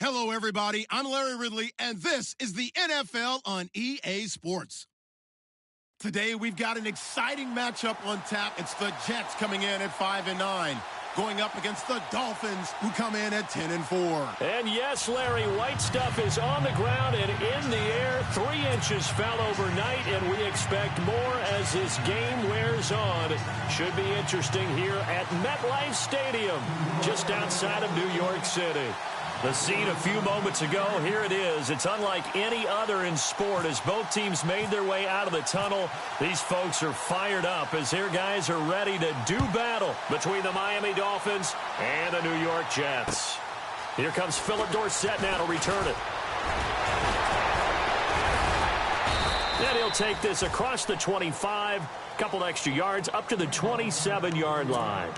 Hello, everybody. I'm Larry Ridley, and this is the NFL on EA Sports. Today, we've got an exciting matchup on tap. It's the Jets coming in at 5-9, going up against the Dolphins, who come in at 10-4. And yes, Larry, white stuff is on the ground and in the air. 3 inches fell overnight, and we expect more as this game wears on. Should be interesting here at MetLife Stadium, just outside of New York City. The scene a few moments ago, here it is. It's unlike any other in sport as both teams made their way out of the tunnel. These folks are fired up as their guys are ready to do battle between the Miami Dolphins and the New York Jets. Here comes Philip Dorsett now to return it. And he'll take this across the 25, couple extra yards up to the 27-yard line.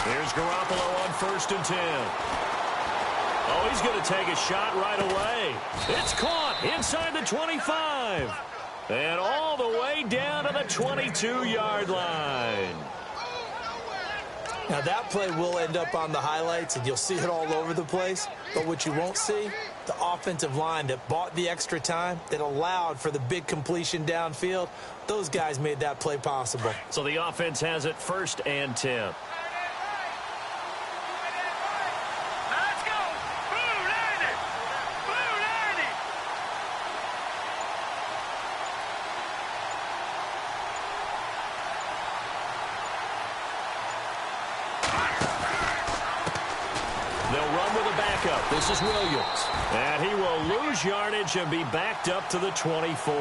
Here's Garoppolo on 1st and 10. Oh, he's going to take a shot right away. It's caught inside the 25. And all the way down to the 22-yard line. Now, that play will end up on the highlights, and you'll see it all over the place. But what you won't see, the offensive line that bought the extra time, that allowed for the big completion downfield, those guys made that play possible. So the offense has it 1st and 10. This is Williams. And he will lose yardage and be backed up to the 24.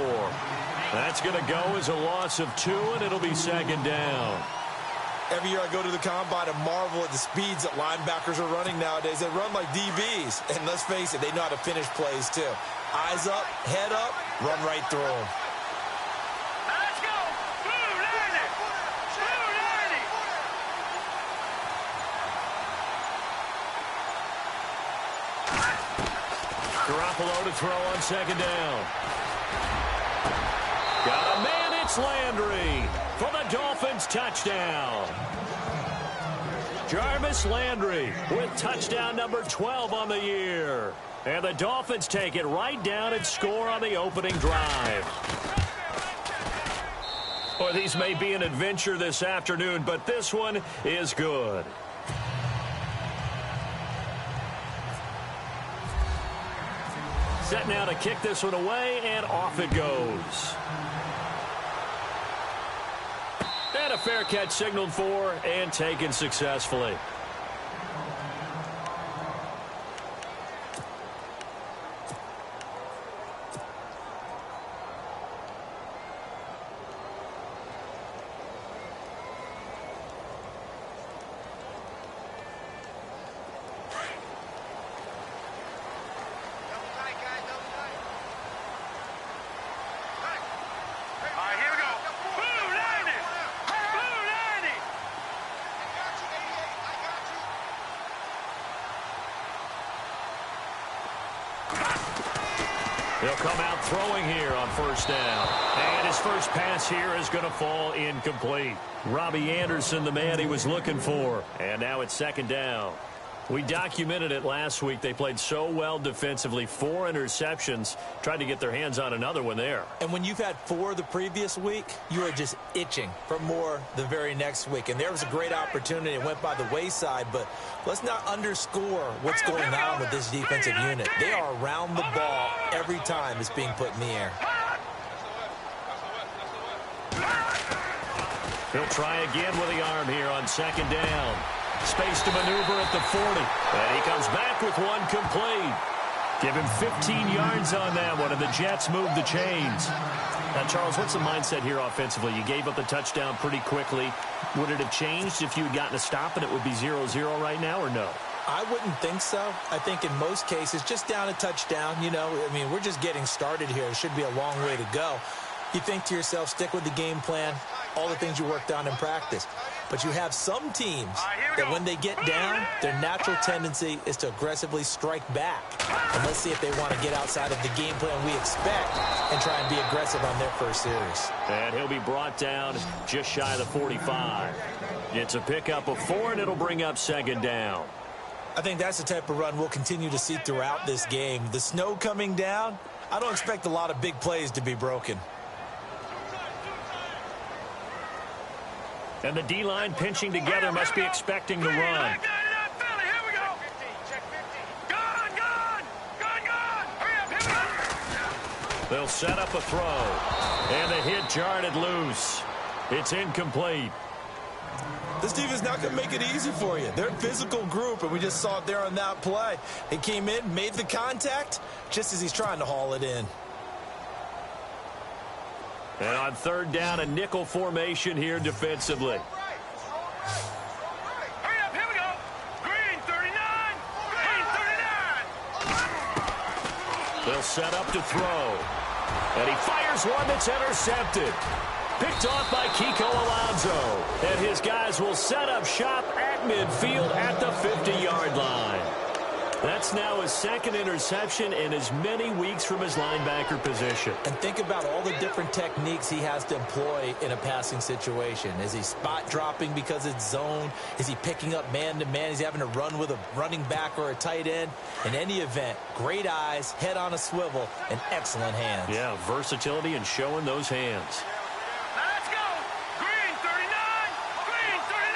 That's going to go as a loss of 2, and it'll be 2nd down. Every year I go to the combine and marvel at the speeds that linebackers are running nowadays. They run like DBs. And let's face it, they know how to finish plays too. Eyes up, head up, run right through them. Garoppolo to throw on 2nd down. Got a man, it's Landry for the Dolphins touchdown. Jarvis Landry with touchdown number 12 on the year. And the Dolphins take it right down and score on the opening drive. Well, these may be an adventure this afternoon, but this one is good. Set now to kick this one away, and off it goes. And a fair catch signaled for and taken successfully. He'll come out throwing here on 1st down. And his first pass here is going to fall incomplete. Robbie Anderson, the man he was looking for. And now it's 2nd down. We documented it last week. They played so well defensively. 4 interceptions. Tried to get their hands on another one there. And when you've had 4 the previous week, you are just itching for more the very next week. And there was a great opportunity. It went by the wayside. But let's not underscore what's going on with this defensive unit. They are around the ball every time it's being put in the air. He'll try again with the arm here on 2nd down. Space to maneuver at the 40. And he comes back with one complete. Give him 15 yards on that one, and the Jets move the chains. Now, Charles, what's the mindset here offensively? You gave up the touchdown pretty quickly. Would it have changed if you had gotten a stop and it would be 0-0 right now, or no? I wouldn't think so. I think in most cases, just down a touchdown, you know, I mean, we're just getting started here. It should be a long way to go. You think to yourself, stick with the game plan, all the things you worked on in practice. But you have some teams that when they get down, their natural tendency is to aggressively strike back. And let's see if they want to get outside of the game plan we expect and try and be aggressive on their first series. And he'll be brought down just shy of the 45. It's a pickup of 4, and it'll bring up second down. I think that's the type of run we'll continue to see throughout this game. The snow coming down, I don't expect a lot of big plays to be broken. And the D-line pinching together must be expecting the run. They'll set up a throw. And the hit jarred loose. It's incomplete. This defense not going to make it easy for you. They're a physical group, and we just saw it there on that play. He came in, made the contact, just as he's trying to haul it in. And on third down, a nickel formation here defensively. Hurry up, here we go. Green 39. Green 39. They'll set up to throw. And he fires one that's intercepted. Picked off by Kiko Alonso. And his guys will set up shop at midfield at the 50-yard line. That's now his second interception in as many weeks from his linebacker position. And think about all the different techniques he has to employ in a passing situation. Is he spot dropping because it's zone? Is he picking up man-to-man? Is he having to run with a running back or a tight end? In any event, great eyes, head on a swivel, and excellent hands. Yeah, versatility and showing those hands. Let's go. Green 39. Green 39.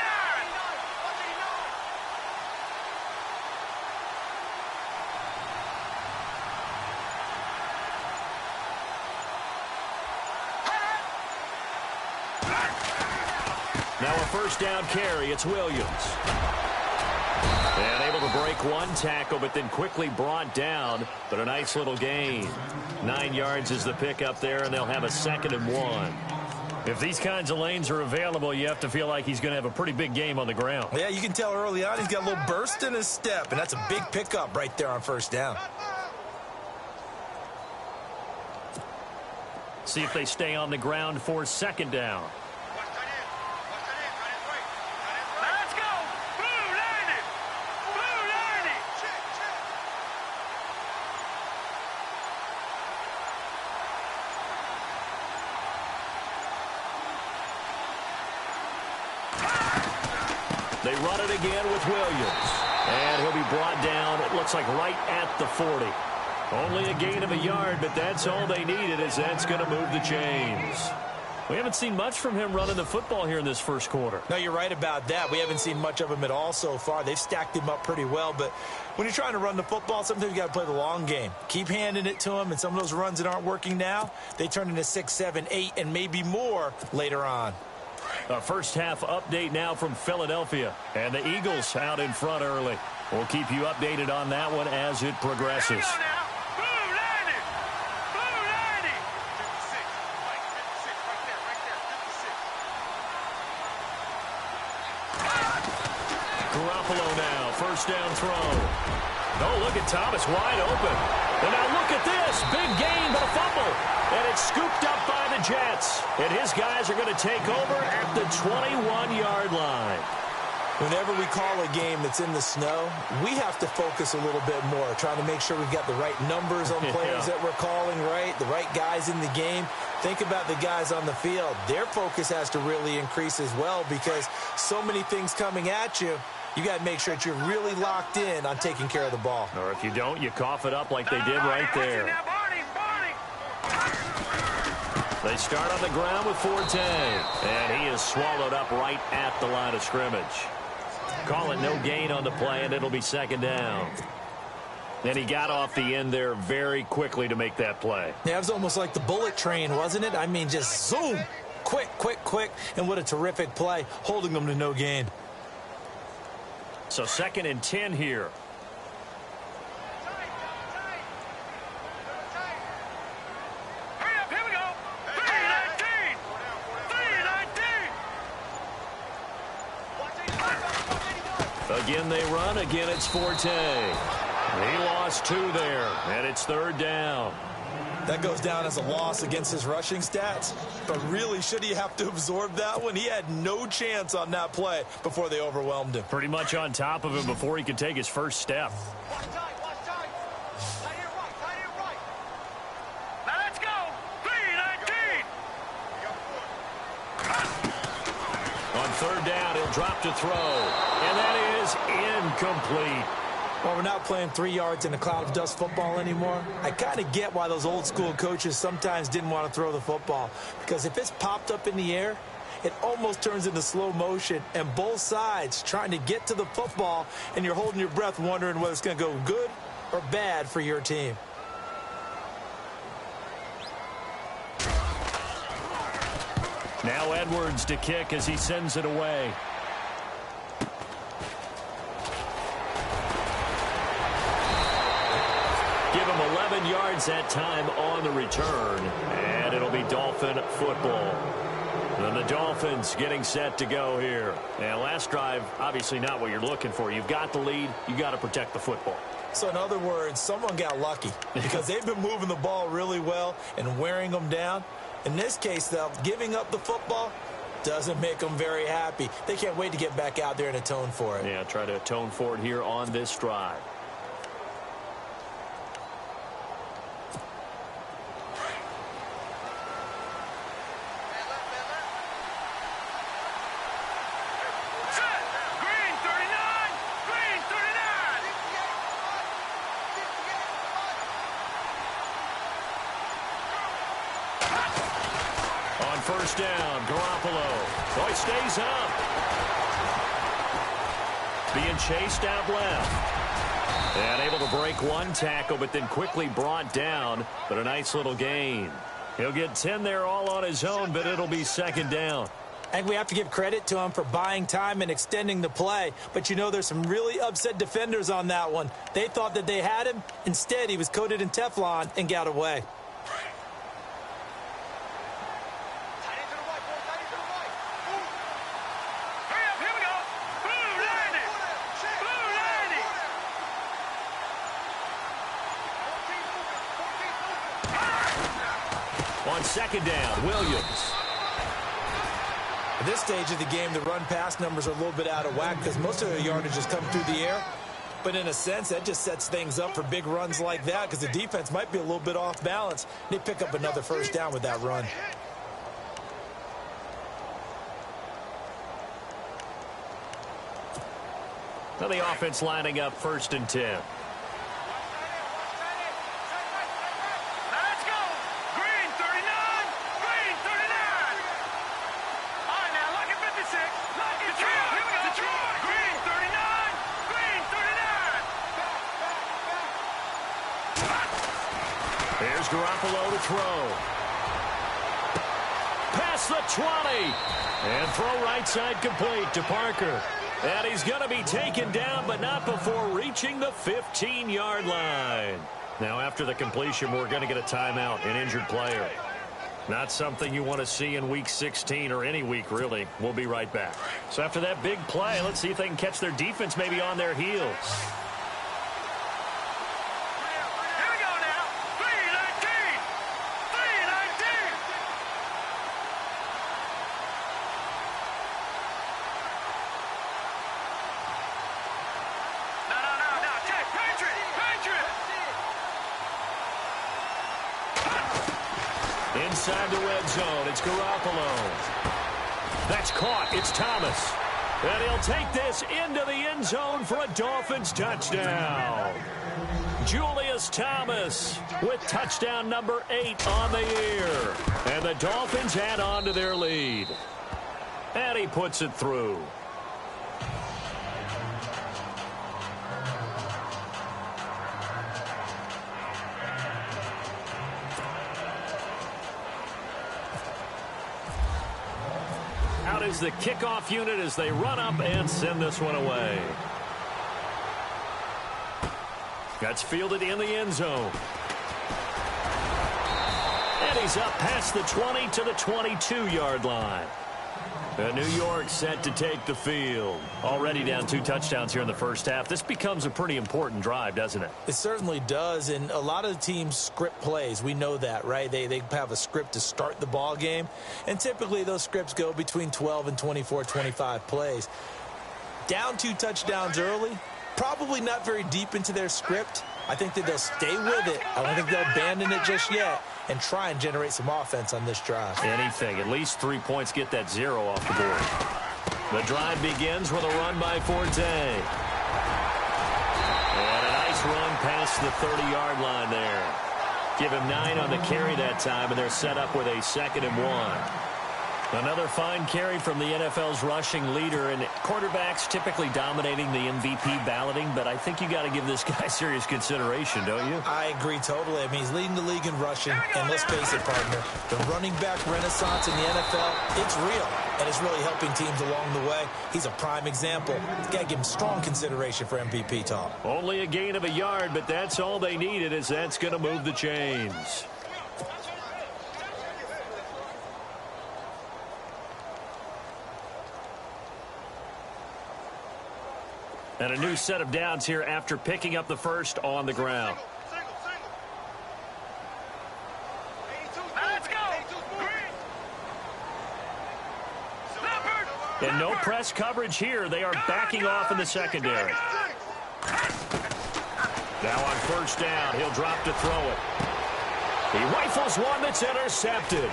Now a first down carry. It's Williams. And able to break one tackle, but then quickly brought down. But a nice little gain. 9 yards is the pickup there, and they'll have a 2nd and 1. If these kinds of lanes are available, you have to feel like he's going to have a pretty big game on the ground. Yeah, you can tell early on he's got a little burst in his step, and that's a big pickup right there on first down. See if they stay on the ground for 2nd down. Let's go. Blue 90. Blue 90. They run it again with Williams. And he'll be brought down, it looks like right at the 40. Only a gain of a yard, but that's all they needed, as that's going to move the chains. We haven't seen much from him running the football here in this first quarter. No, you're right about that. We haven't seen much of him at all so far. They've stacked him up pretty well, but when you're trying to run the football, sometimes you got to play the long game. Keep handing it to him, and some of those runs that aren't working now, they turn into 6, 7, 8, and maybe more later on. A first half update now from Philadelphia, and the Eagles out in front early. We'll keep you updated on that one as it progresses. Blue 90. Blue 90. 56. Like 56 right there. Right there. 56. Garoppolo now, first down throw. Oh, look at Thomas wide open. And now look at this. Big gain, but a fumble. And it's scooped up by the Jets. And his guys are going to take over at the 21-yard line. Whenever we call a game that's in the snow, we have to focus a little bit more, trying to make sure we've got the right numbers on players that we're calling right, the right guys in the game. Think about the guys on the field. Their focus has to really increase as well, because so many things coming at you. You got to make sure that you're really locked in on taking care of the ball. Or if you don't, you cough it up like they did right there. They start on the ground with Forte. And he is swallowed up right at the line of scrimmage. Call it no gain on the play, and it'll be 2nd down. And he got off the end there very quickly to make that play. Yeah, it was almost like the bullet train, wasn't it? I mean, just zoom. Quick, quick, quick. And what a terrific play, holding them to no gain. So 2nd and 10 here. Hurry up, here we go. 319. 319. Again they run. Again it's Forte. He lost 2 there, and it's 3rd down. That goes down as a loss against his rushing stats. But really, should he have to absorb that one? He had no chance on that play before they overwhelmed him. Pretty much on top of him before he could take his first step. Watch tight, watch tight. Tight end right, tight end right. Now let's go. 319. On 3rd down, he'll drop to throw. And that is incomplete. Well, we're not playing 3 yards in a cloud of dust football anymore. I kind of get why those old school coaches sometimes didn't want to throw the football. Because if it's popped up in the air, it almost turns into slow motion. And both sides trying to get to the football, and you're holding your breath wondering whether it's going to go good or bad for your team. Now Edwards to kick as he sends it away. Give him 11 yards that time on the return, and it'll be Dolphin football. And the Dolphins getting set to go here. And last drive, obviously not what you're looking for. You've got the lead. You've got to protect the football. So in other words, someone got lucky because they've been moving the ball really well and wearing them down. In this case, though, giving up the football doesn't make them very happy. They can't wait to get back out there and atone for it. Yeah, try to atone for it here on this drive. First down, Garoppolo. Oh, he stays up. Being chased out left. And able to break one tackle, but then quickly brought down. But a nice little gain. He'll get 10 there all on his own, but it'll be 2nd down. And we have to give credit to him for buying time and extending the play. But, you know, there's some really upset defenders on that one. They thought that they had him. Instead, he was coated in Teflon and got away. On 2nd down, Williams. At this stage of the game, the run-pass numbers are a little bit out of whack because most of their yardage has come through the air. But in a sense, that just sets things up for big runs like that because the defense might be a little bit off balance. They pick up another first down with that run. Now the offense lining up 1st and 10. Here's Garoppolo to throw. Past the 20. And throw right side complete to Parker. And he's going to be taken down, but not before reaching the 15-yard line. Now, after the completion, we're going to get a timeout, an injured player. Not something you want to see in Week 16 or any week, really. We'll be right back. So after that big play, let's see if they can catch their defense maybe on their heels. Inside the red zone, it's Garoppolo. That's caught. It's Thomas. And he'll take this into the end zone for a Dolphins touchdown. Julius Thomas with touchdown number 8 on the year. And the Dolphins add on to their lead. And he puts it through. Out is the kickoff unit as they run up and send this one away. That's fielded in the end zone. And he's up past the 20 to the 22-yard line. And New York set to take the field. Already down 2 touchdowns here in the first half. This becomes a pretty important drive, doesn't it? It certainly does, and a lot of the teams script plays. We know that, right? They have a script to start the ball game, and typically those scripts go between 12 and 24, 25 plays. Down 2 touchdowns early, probably not very deep into their script. I think that they'll stay with it. I don't think they'll abandon it just yet and try and generate some offense on this drive. Anything. At least 3 points, get that 0 off the board. The drive begins with a run by Forte. And a nice run past the 30-yard line there. Give him 9 on the carry that time, and they're set up with a 2nd and 1. Another fine carry from the NFL's rushing leader, and quarterbacks typically dominating the MVP balloting, but I think you got to give this guy serious consideration, don't you? I agree totally. I mean, he's leading the league in rushing, and let's face it, partner, the running back renaissance in the NFL, it's real, and it's really helping teams along the way. He's a prime example. You got to give him strong consideration for MVP talk. Only a gain of a yard, but that's all they needed, as that's going to move the chains. And a new set of downs here after picking up the first on the ground. Let's go. And no press coverage here. They are backing off in the secondary. Now on first down, he'll drop to throw it. He rifles one that's intercepted.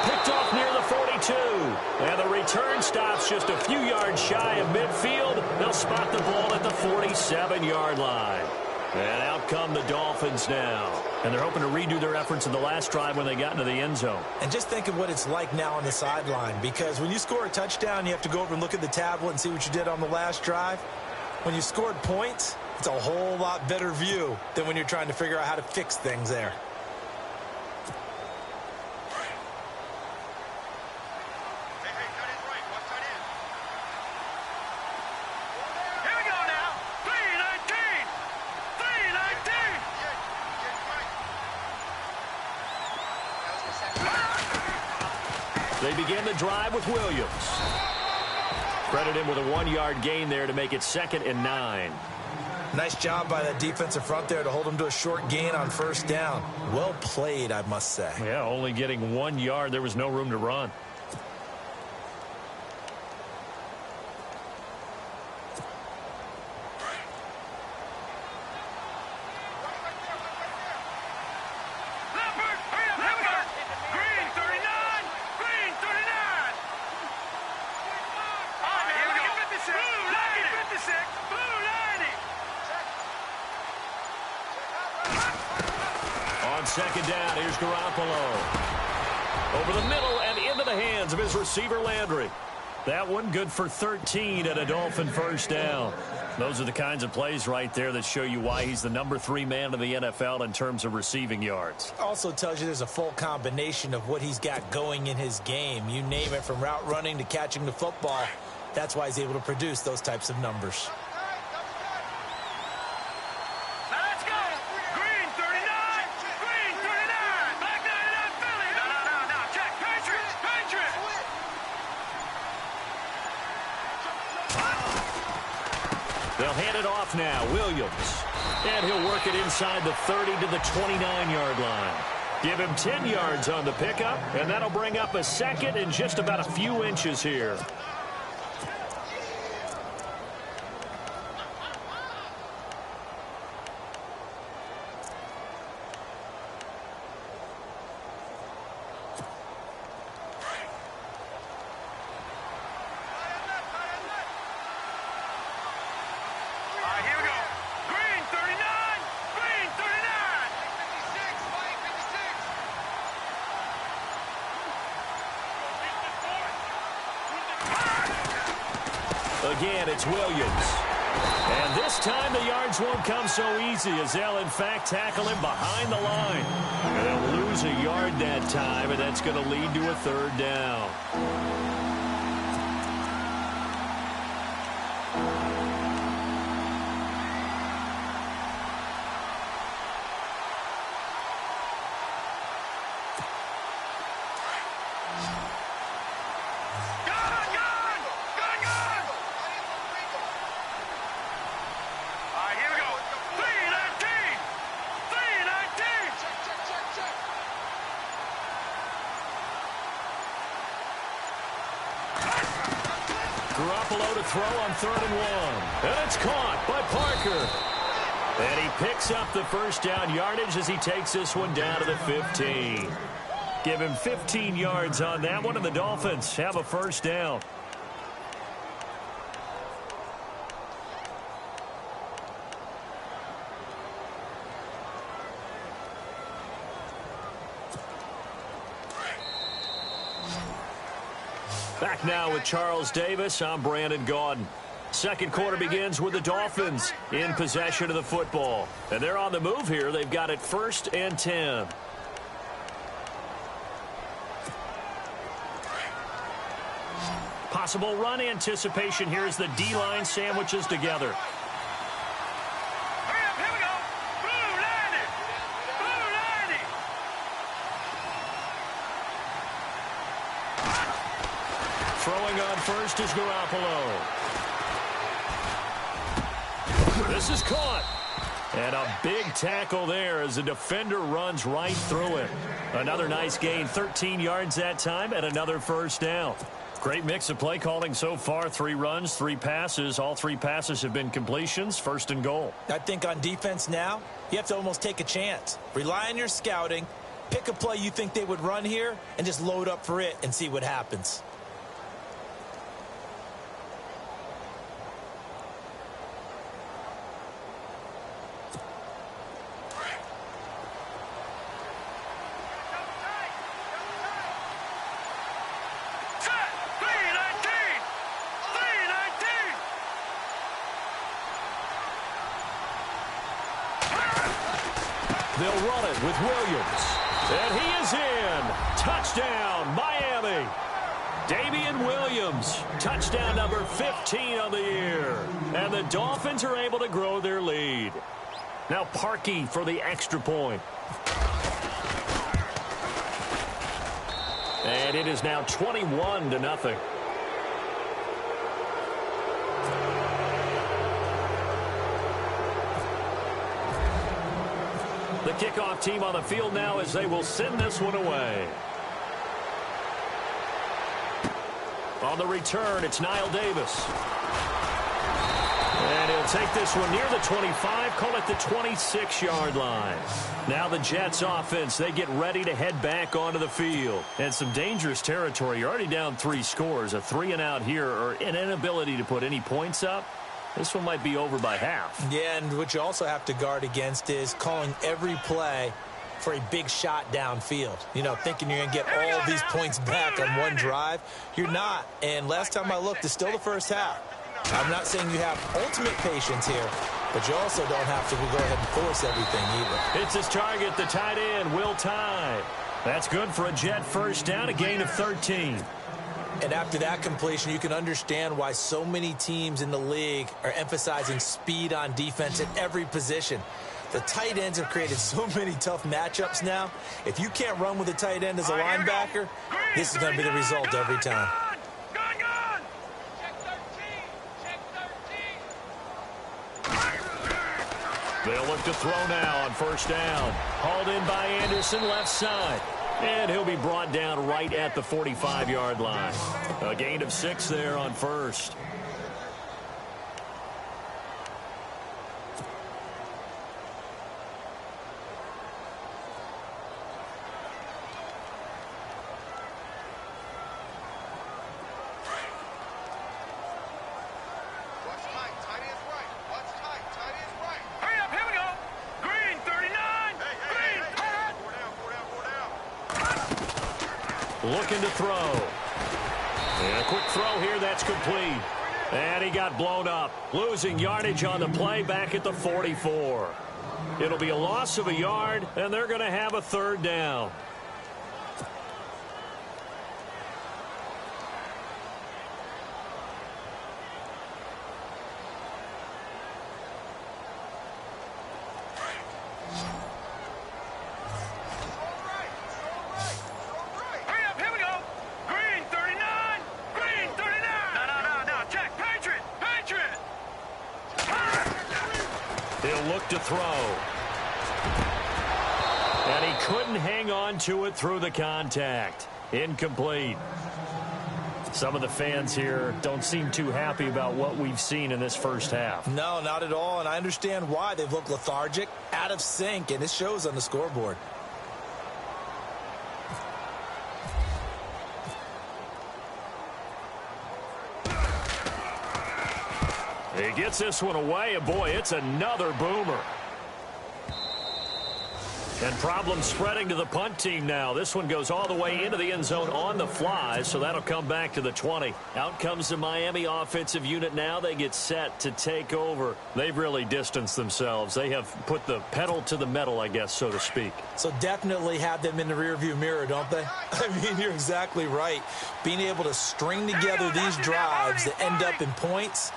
Picked off near the 42. And the return stops just a few yards shy of midfield. They'll spot the ball at the 47-yard line. And out come the Dolphins now. And they're hoping to redo their efforts in the last drive when they got into the end zone. And just think of what it's like now on the sideline, because when you score a touchdown, you have to go over and look at the tablet and see what you did on the last drive. When you scored points, it's a whole lot better view than when you're trying to figure out how to fix things there. They begin the drive with Williams. Credit him with a 1-yard gain there to make it 2nd and 9. Nice job by that defensive front there to hold him to a short gain on first down. Well played, I must say. Yeah, only getting 1 yard. There was no room to run. Second down, here's Garoppolo. Over the middle and into the hands of his receiver, Landry. That one good for 13 and a Dolphin first down. Those are the kinds of plays right there that show you why he's the number 3 man in the NFL in terms of receiving yards. Also tells you there's a full combination of what he's got going in his game. You name it, from route running to catching the football. That's why he's able to produce those types of numbers. They'll hand it off now, Williams. And he'll work it inside the 30 to the 29-yard line. Give him 10 yards on the pickup, and that'll bring up a 2nd and just about a few inches here. Again, it's Williams. And this time the yards won't come so easy, as they'll, in fact, tackle him behind the line. And they'll lose a yard that time, and that's going to lead to a 3rd down. All right, here we go. 319. 319. Check. Garoppolo to throw on 3rd and 1. And it's caught by Parker. And he picks up the first down yardage as he takes this one down to the 15. Give him 15 yards on that one, and the Dolphins have a first down. Back now with Charles Davis. I'm Brandon Gaudin. Second quarter begins with the Dolphins in possession of the football. And they're on the move here. They've got it 1st and 10. Possible run anticipation here as the D-line sandwiches together. Hurry up, here we go. Blue 90. Blue 90. Throwing on first is Garoppolo. This is caught. And a big tackle there as the defender runs right through it. Another nice gain, 13 yards that time, and another first down. Great mix of play calling so far. 3 runs, 3 passes. All 3 passes have been completions. 1st and goal. I think on defense now, you have to almost take a chance. Rely on your scouting. Pick a play you think they would run here and just load up for it and see what happens. They'll run it with Williams. And he is in. Touchdown, Miami. Damian Williams, touchdown number 15 on the year. And the Dolphins are able to grow their lead. Now Parkey for the extra point. And it is now 21-0. The kickoff team on the field now as they will send this one away. On the return, it's Niall Davis. And he'll take this one near the 25, call it the 26-yard line. Now the Jets offense, they get ready to head back onto the field. And some dangerous territory. You're already down 3 scores. A 3-and-out here or an inability to put any points up. This one might be over by half. Yeah, and what you also have to guard against is calling every play for a big shot downfield. You know, thinking you're going to get all of these points back on one drive. You're not. And last time I looked, it's still the first half. I'm not saying you have ultimate patience here, but you also don't have to go ahead and force everything either. It's his target, the tight end, Will Tye. That's good for a Jet first down, a gain of 13. And after that completion, you can understand why so many teams in the league are emphasizing speed on defense at every position. The tight ends have created so many tough matchups now. If you can't run with a tight end as a linebacker, this is going to be the result every time. They'll look to throw now on first down. Hauled in by Anderson, left side. And he'll be brought down right at the 45-yard line. A gain of 6 there on first. Looking to throw. And a quick throw here, that's complete. And he got blown up. Losing yardage on the play back at the 44. It'll be a loss of a yard, and they're going to have a third down. look to throw. And he couldn't hang on to it through the contact. Incomplete. Some of the fans here don't seem too happy about what we've seen in this first half. No, not at all, and I understand why. They've looked lethargic, out of sync, and it shows on the scoreboard. He gets this one away, and boy, it's another boomer. And problems spreading to the punt team now. This one goes all the way into the end zone on the fly, so that'll come back to the 20. Out comes the Miami offensive unit now. They get set to take over. They've really distanced themselves. They have put the pedal to the metal, I guess, so to speak. So definitely have them in the rearview mirror, don't they? I mean, you're exactly right. Being able to string together these drives that end up in points,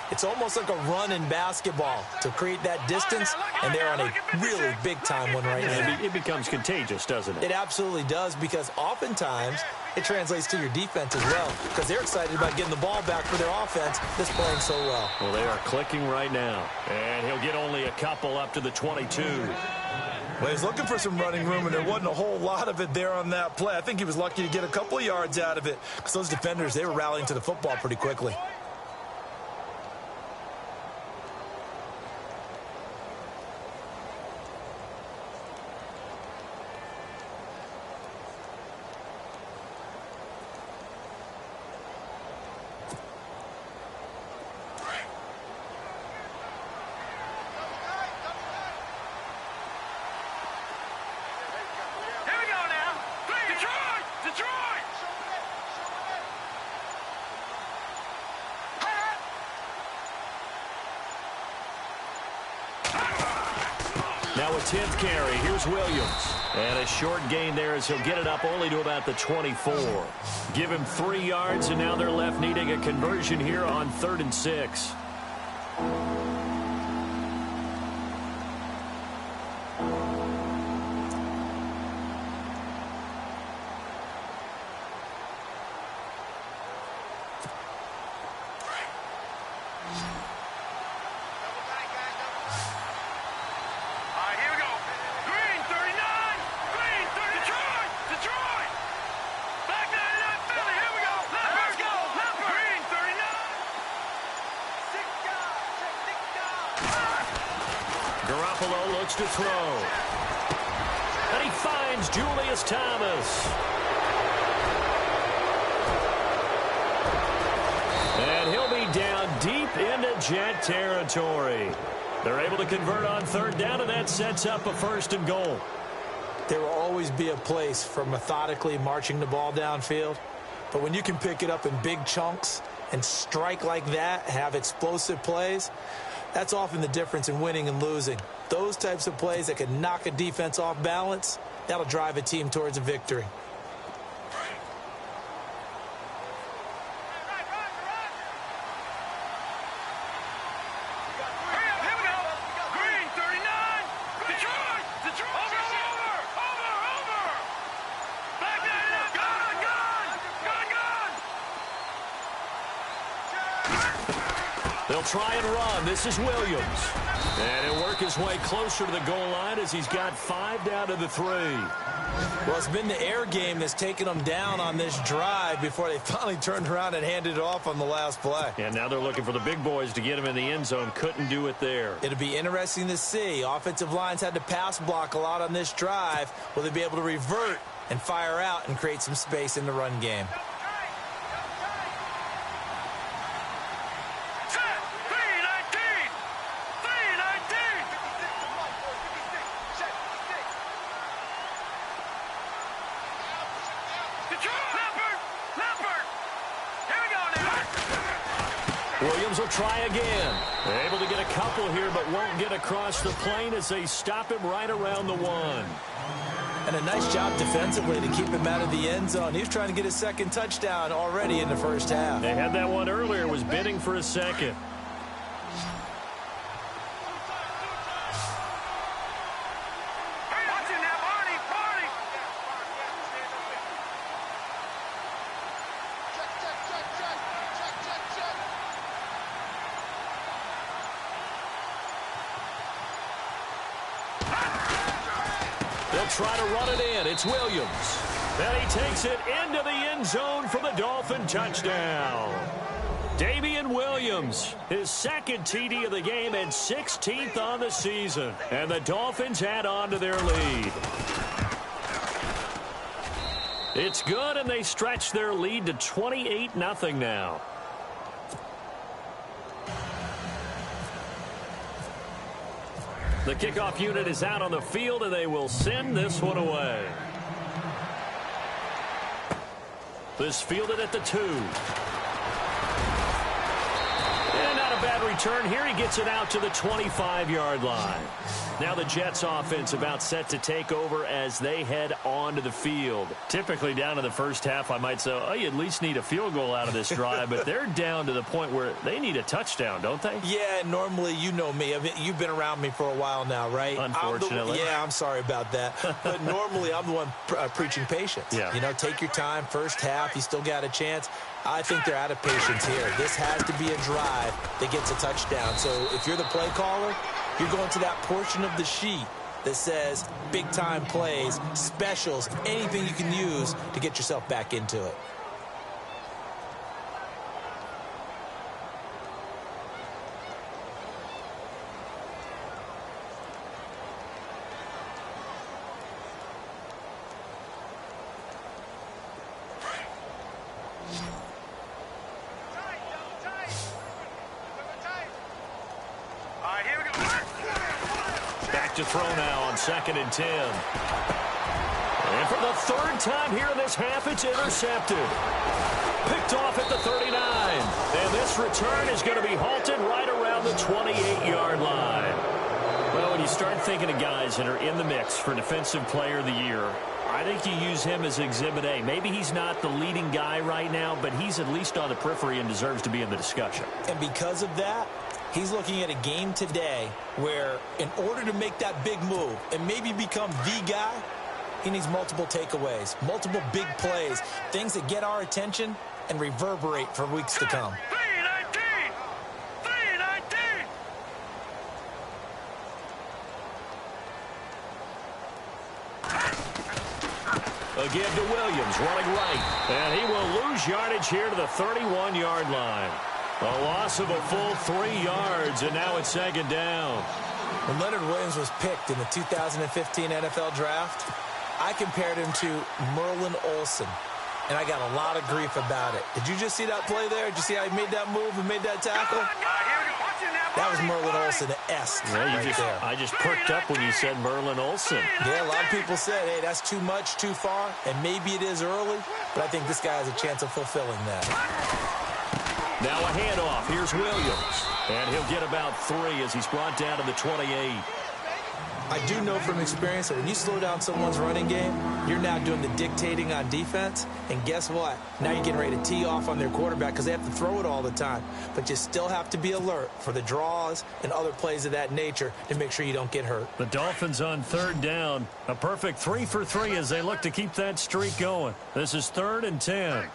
it's almost like a run in basketball to create that distance, and they're on a really big-time one right now. It becomes contagious, doesn't it? It absolutely does, because oftentimes it translates to your defense as well, because they're excited about getting the ball back for their offense that's playing so well. Well, they are clicking right now, and he'll get only a couple up to the 22. Well, he's looking for some running room, and there wasn't a whole lot of it there on that play. I think he was lucky to get a couple of yards out of it, because those defenders, they were rallying to the football pretty quickly. Now a 10th carry. Here's Williams. And a short gain there as he'll get it up only to about the 24. Give him 3 yards, and now they're left needing a conversion here on 3rd and 6. Garoppolo looks to throw. And he finds Julius Thomas. And he'll be down deep into Jet territory. They're able to convert on 3rd down, and that sets up a 1st and goal. There will always be a place for methodically marching the ball downfield. But when you can pick it up in big chunks and strike like that, have explosive plays, that's often the difference in winning and losing. Those types of plays that can knock a defense off balance, that'll drive a team towards a victory. They'll try and run. This is Williams. And he'll work his way closer to the goal line as he's got 5 down to the 3. Well, it's been the air game that's taken them down on this drive before they finally turned around and handed it off on the last play. And now they're looking for the big boys to get him in the end zone. Couldn't do it there. It'll be interesting to see. Offensive lines had to pass block a lot on this drive. Will they be able to revert and fire out and create some space in the run game? Williams will try again. They're able to get a couple here, but won't get across the plane as they stop him right around the 1. And a nice job defensively to keep him out of the end zone. He was trying to get his 2nd touchdown already in the first half. They had that one earlier, was bidding for a 2nd. They'll try to run it in. It's Williams. And he takes it into the end zone for the Dolphin touchdown. Damian Williams, his second TD of the game and 16th on the season. And the Dolphins add on to their lead. It's good, and they stretch their lead to 28-0 now. The kickoff unit is out on the field, and they will send this one away. This fielded at the 2. And not a bad return here. He gets it out to the 25-yard line. Now the Jets offense about set to take over as they head onto the field. Typically down to the first half, I might say, oh, you at least need a field goal out of this drive, but they're down to the point where they need a touchdown, don't they? Yeah, normally, you know me. I mean, you've been around me for a while now, right? Unfortunately. I'm sorry about that. But normally, I'm the one preaching patience. Yeah. You know, take your time. First half, you still got a chance. I think they're out of patience here. This has to be a drive that gets a touchdown. So if you're the play caller, you're going to that portion of the sheet that says big-time plays, specials, anything you can use to get yourself back into it. To throw now on 2nd and 10. And for the third time here in this half, it's intercepted. Picked off at the 39. And this return is going to be halted right around the 28-yard line. Well, when you start thinking of guys that are in the mix for Defensive Player of the Year, I think you use him as Exhibit A. Maybe he's not the leading guy right now, but he's at least on the periphery and deserves to be in the discussion. And because of that, he's looking at a game today where in order to make that big move and maybe become the guy, he needs multiple takeaways, multiple big plays, things that get our attention and reverberate for weeks to come. Again to Williams, running right. And he will lose yardage here to the 31-yard line. A loss of a full 3 yards, and now it's 2nd down. When Leonard Williams was picked in the 2015 NFL Draft, I compared him to Merlin Olsen, and I got a lot of grief about it. Did you just see that play there? Did you see how he made that move and made that tackle? That was Merlin Olsen-esque there. I just perked up when you said Merlin Olsen. Yeah, a lot of people said, hey, that's too much, too far, and maybe it is early, but I think this guy has a chance of fulfilling that. Now a handoff. Here's Williams. And he'll get about 3 as he's brought down to the 28. I do know from experience that when you slow down someone's running game, you're now doing the dictating on defense. And guess what? Now you're getting ready to tee off on their quarterback because they have to throw it all the time. But you still have to be alert for the draws and other plays of that nature to make sure you don't get hurt. The Dolphins on 3rd down. A perfect 3 for 3 as they look to keep that streak going. This is 3rd and 10.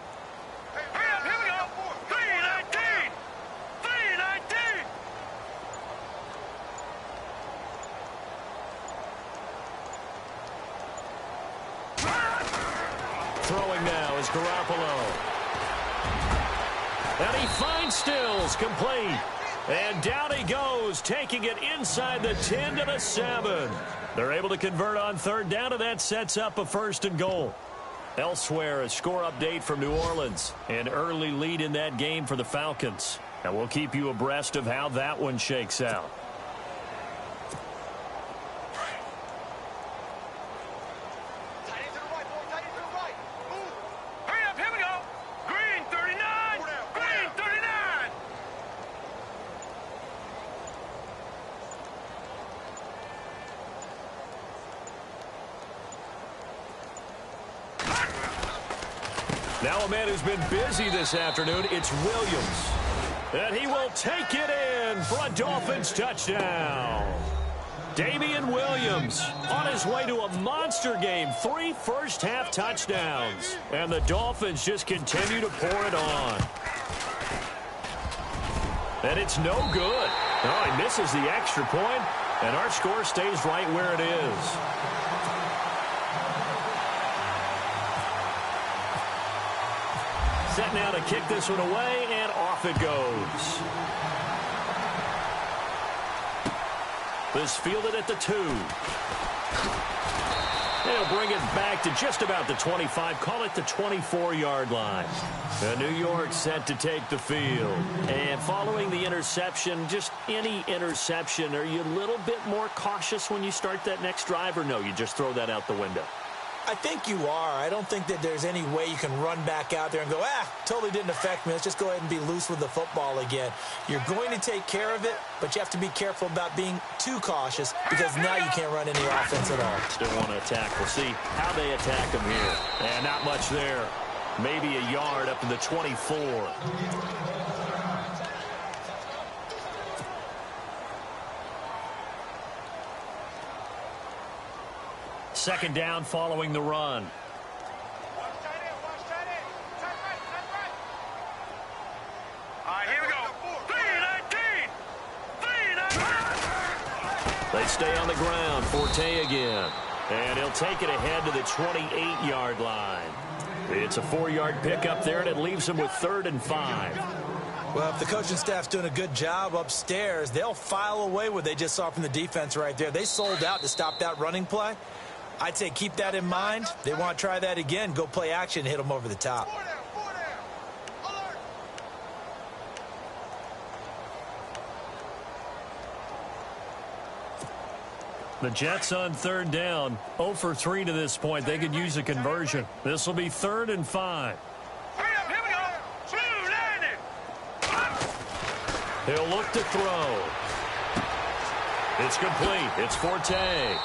Throwing now is Garoppolo. And he finds Stills, complete. And down he goes, taking it inside the 10 to the 7. They're able to convert on 3rd down, and that sets up a 1st and goal. Elsewhere, a score update from New Orleans. An early lead in that game for the Falcons. And we'll keep you abreast of how that one shakes out. Now a man who's been busy this afternoon, it's Williams. And he will take it in for a Dolphins touchdown. Damian Williams on his way to a monster game. 3 first-half touchdowns. And the Dolphins just continue to pour it on. And it's no good. Oh, he misses the extra point, and our score stays right where it is. Set now to kick this one away, and off it goes. This fielded at the 2. They'll bring it back to just about the 25, call it the 24-yard line. New York set to take the field. And following the interception, just any interception, are you a little bit more cautious when you start that next drive, or no, you just throw that out the window? I think you are. I don't think that there's any way you can run back out there and go, totally didn't affect me. Let's just go ahead and be loose with the football again. You're going to take care of it, but you have to be careful about being too cautious because now you can't run any offense at all. Still want to attack. We'll see how they attack them here. And not much there. Maybe a yard up to the 24. Second down following the run. Watch tight end, watch tight end. Turn right. All right, here we go. 3-19. They stay on the ground. Forte again. And he'll take it ahead to the 28-yard line. It's a 4-yard pickup there, and it leaves him with 3rd and 5. Well, if the coaching staff's doing a good job upstairs, they'll file away what they just saw from the defense right there. They sold out to stop that running play. I'd say keep that in mind. They want to try that again. Go play action, hit them over the top. The Jets on 3rd down. 0 for 3 to this point. They could use a conversion. This will be 3rd and 5. Here we go. He'll look to throw. It's complete. It's Forte.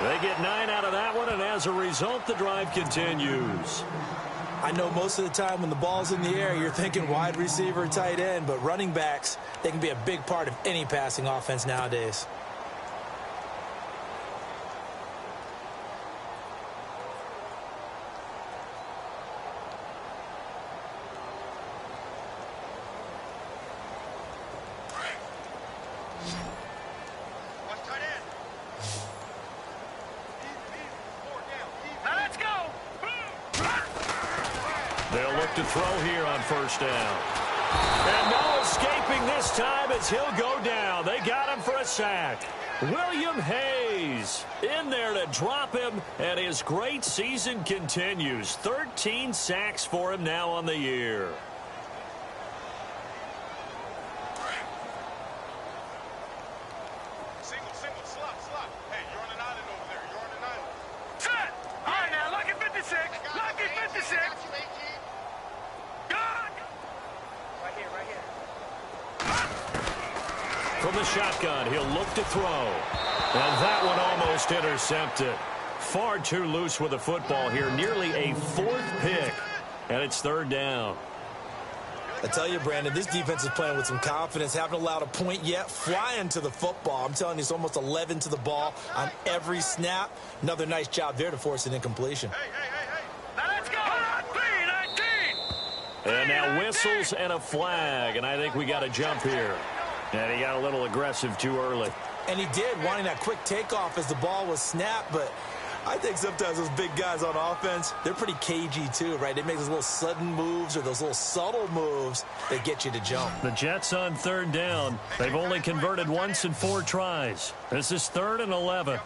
They get 9 out of that one, and as a result, the drive continues. I know most of the time when the ball's in the air, you're thinking wide receiver, tight end, but running backs, they can be a big part of any passing offense nowadays. To throw here on 1st down. And no escaping this time as he'll go down. They got him for a sack. William Hayes in there to drop him, and his great season continues. 13 sacks for him now on the year. Single, slot. Hey, you're on an island over there. You're on an island. Set! All right, now, lucky 56. Lucky 56. From the shotgun, he'll look to throw. And that one almost intercepted. Far too loose with the football here. Nearly a 4th pick. And it's 3rd down. I tell you, Brandon, this defense is playing with some confidence. Haven't allowed a point yet. Flying to the football. I'm telling you, it's almost 11 to the ball on every snap. Another nice job there to force an incompletion. Hey. Now let's go. 3-19. And now whistles and a flag. And I think we got a jump here. And he got a little aggressive too early. And he did, wanting that quick takeoff as the ball was snapped. But I think sometimes those big guys on offense, they're pretty cagey too, right? They make those little sudden moves or those little subtle moves that get you to jump. The Jets on 3rd down. They've only converted once in 4 tries. This is 3rd and 11. Here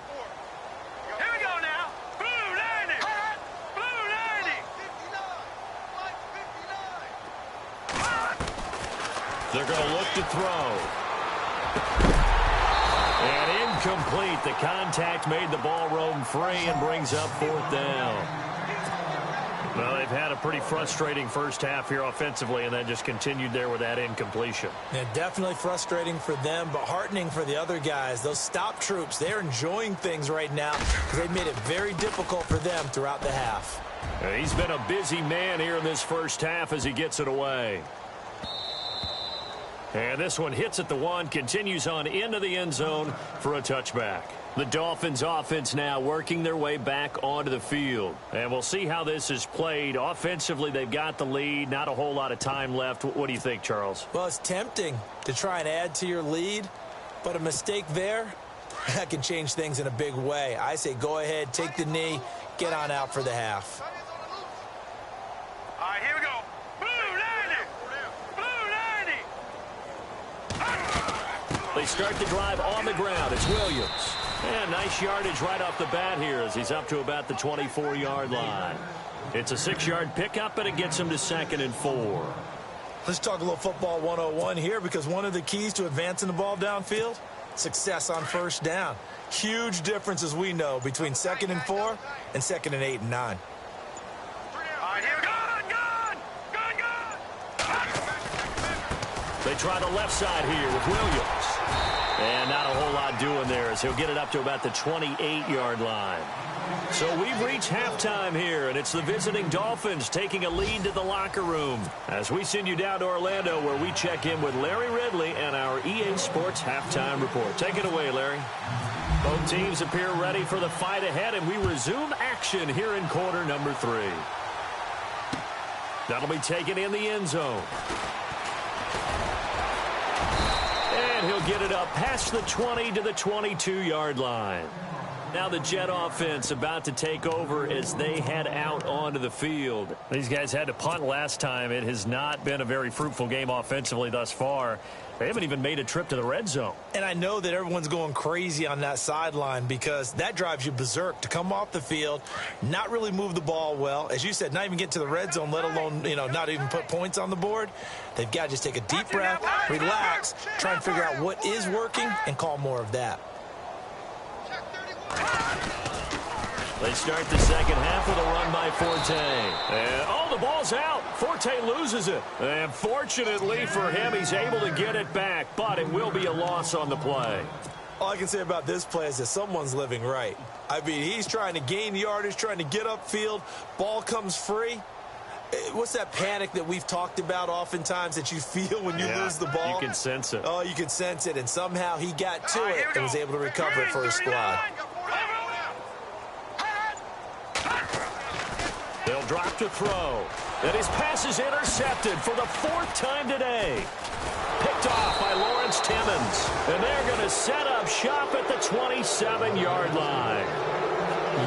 we go now. Blue 90. Blue 90. They're going to look to throw. And incomplete. The contact made the ball roam free and brings up 4th down. Well, they've had a pretty frustrating first half here offensively, and then just continued there with that incompletion. Yeah, definitely frustrating for them, but heartening for the other guys. Those stop troops, they're enjoying things right now because they've made it very difficult for them throughout the half. He's been a busy man here in this first half as he gets it away. And this one hits at the 1, continues on into the end zone for a touchback. The Dolphins offense now working their way back onto the field. And we'll see how this is played. Offensively, they've got the lead. Not a whole lot of time left. What do you think, Charles? Well, it's tempting to try and add to your lead, but a mistake there, that can change things in a big way. I say go ahead, take the knee, get on out for the half. All right, here we go. They start the drive on the ground. It's Williams. And nice yardage right off the bat here as he's up to about the 24-yard line. It's a 6-yard pickup, and it gets him to 2nd and 4. Let's talk a little football 101 here, because one of the keys to advancing the ball downfield, success on first down. Huge difference, as we know, between 2nd and 4 and 2nd and 8 and 9. They try the left side here with Williams. And not a whole lot doing there as he'll get it up to about the 28-yard line. So we've reached halftime here, and it's the visiting Dolphins taking a lead to the locker room as we send you down to Orlando, where we check in with Larry Ridley and our EA Sports Halftime Report. Take it away, Larry. Both teams appear ready for the fight ahead, and we resume action here in quarter number 3. That'll be taken in the end zone. And he'll get it up past the 20 to the 22-yard line. Now the Jet offense about to take over as they head out onto the field. These guys had to punt last time. It has not been a very fruitful game offensively thus far. They haven't even made a trip to the red zone. And I know that everyone's going crazy on that sideline, because that drives you berserk to come off the field, not really move the ball well. As you said, not even get to the red zone, let alone, not even put points on the board. They've got to just take a deep breath, relax, try and figure out what is working, and call more of that. They start the second half with a run by Forte. And, the ball's out. Forte loses it. And fortunately for him, he's able to get it back, but it will be a loss on the play. All I can say about this play is that someone's living right. I mean, he's trying to gain yardage, trying to get upfield. Ball comes free. What's that panic that we've talked about oftentimes that you feel when you lose the ball? You can sense it. Oh, you can sense it. And somehow he got to it and was able to recover it for his squad. They'll drop to throw. And his pass is intercepted for the 4th time today. Picked off by Lawrence Timmons. And they're going to set up shop at the 27-yard line.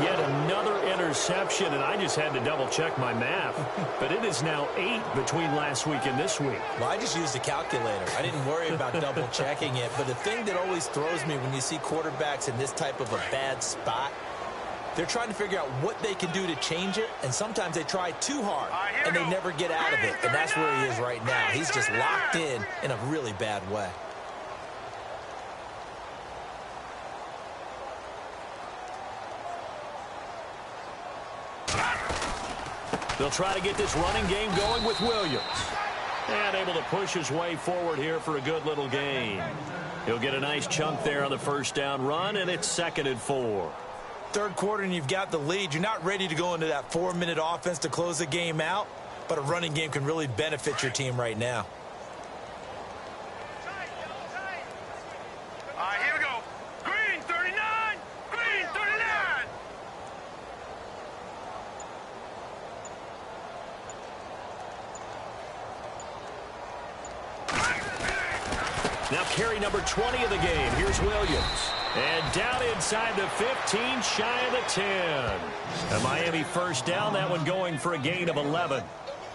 Yet another interception, and I just had to double-check my math. But it is now 8 between last week and this week. Well, I just used a calculator. I didn't worry about double-checking it. But the thing that always throws me when you see quarterbacks in this type of a bad spot, they're trying to figure out what they can do to change it, and sometimes they try too hard, and they never get out of it. And that's where he is right now. He's just locked in a really bad way. They'll try to get this running game going with Williams. And able to push his way forward here for a good little gain. He'll get a nice chunk there on the first down run, and it's 2nd and 4. Third quarter and you've got the lead. You're not ready to go into that 4-minute offense to close the game out, but a running game can really benefit your team right now. All right, here we go. Green 39. Green 39. Now carry number 20 of the game. Here's Williams. And down inside the 15, shy of the 10. A Miami first down, that one going for a gain of 11.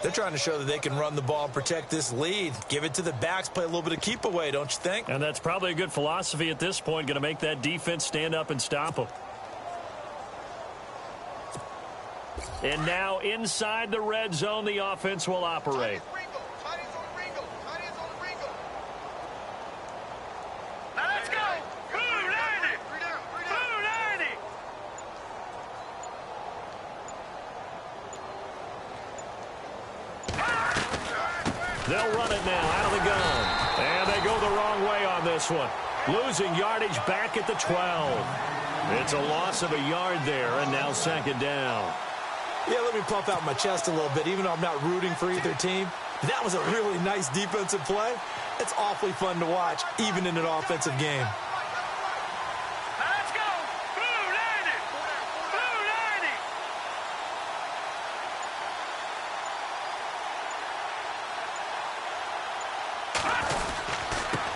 They're trying to show that they can run the ball and protect this lead. Give it to the backs, play a little bit of keep away, don't you think? And that's probably a good philosophy at this point, going to make that defense stand up and stop them. And now inside the red zone, the offense will operate. They'll run it now out of the gun. And they go the wrong way on this one. Losing yardage back at the 12. It's a loss of a yard there, and now 2nd down. Yeah, let me puff out my chest a little bit, even though I'm not rooting for either team. That was a really nice defensive play. It's awfully fun to watch, even in an offensive game. Let's go. Blue 90. Blue 90.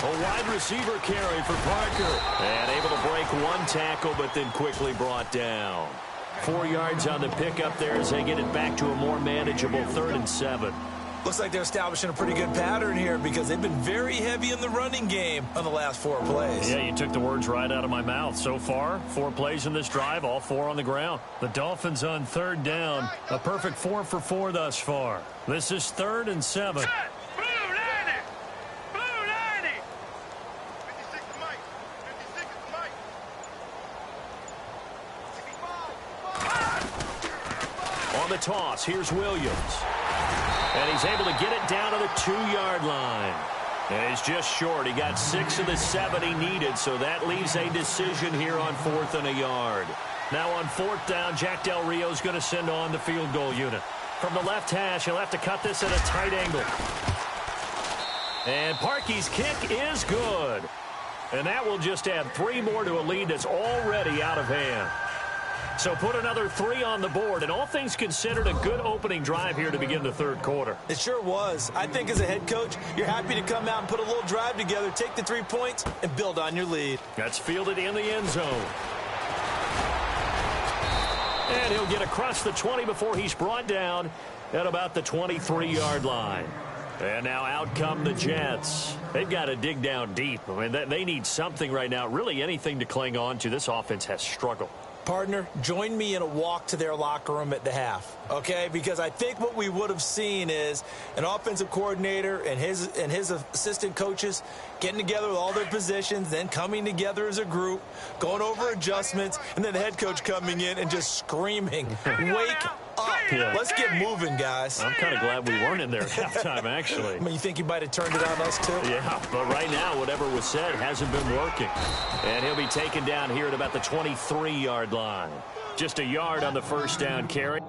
A wide receiver carry for Parker. And able to break one tackle, but then quickly brought down. 4 yards on the pickup there as they get it back to a more manageable 3rd and 7. Looks like they're establishing a pretty good pattern here because they've been very heavy in the running game on the last 4 plays. Yeah, you took the words right out of my mouth. So far, 4 plays in this drive, all 4 on the ground. The Dolphins on 3rd down, a perfect 4 for 4 thus far. This is 3rd and 7. Blue 90! Blue 90! 56 to Mike. 56 to Mike. 65. On the toss, here's Williams. And he's able to get it down to the 2-yard line. And he's just short. He got 6 of the 7 he needed, so that leaves a decision here on 4th and a yard. Now on 4th down, Jack Del Rio's going to send on the field goal unit. From the left hash, he'll have to cut this at a tight angle. And Parkey's kick is good. And that will just add 3 more to a lead that's already out of hand. So put another 3 on the board, and all things considered, a good opening drive here to begin the 3rd quarter. It sure was. I think as a head coach, you're happy to come out and put a little drive together, take the 3 points, and build on your lead. That's fielded in the end zone. And he'll get across the 20 before he's brought down at about the 23-yard line. And now out come the Jets. They've got to dig down deep. I mean, they need something right now, really anything to cling on to. This offense has struggled. Partner, join me in a walk to their locker room at the half, okay? Because I think what we would have seen is an offensive coordinator and his assistant coaches getting together with all their positions, then coming together as a group, going over adjustments, and then the head coach coming in and just screaming, wake up. Yeah. Let's get moving, guys. I'm kind of glad we weren't in there at halftime, actually. I mean, you think he might have turned it on us, too? Yeah, but right now, whatever was said hasn't been working. And he'll be taken down here at about the 23-yard line. Just a yard on the 1st down carry.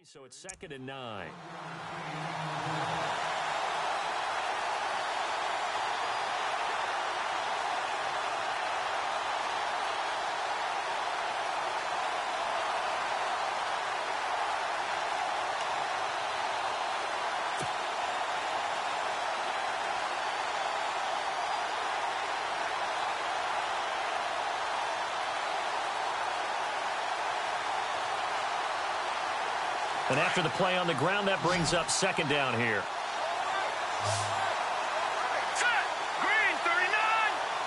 So it's 2nd and 9. And after the play on the ground, that brings up 2nd down here. Set! Green 39!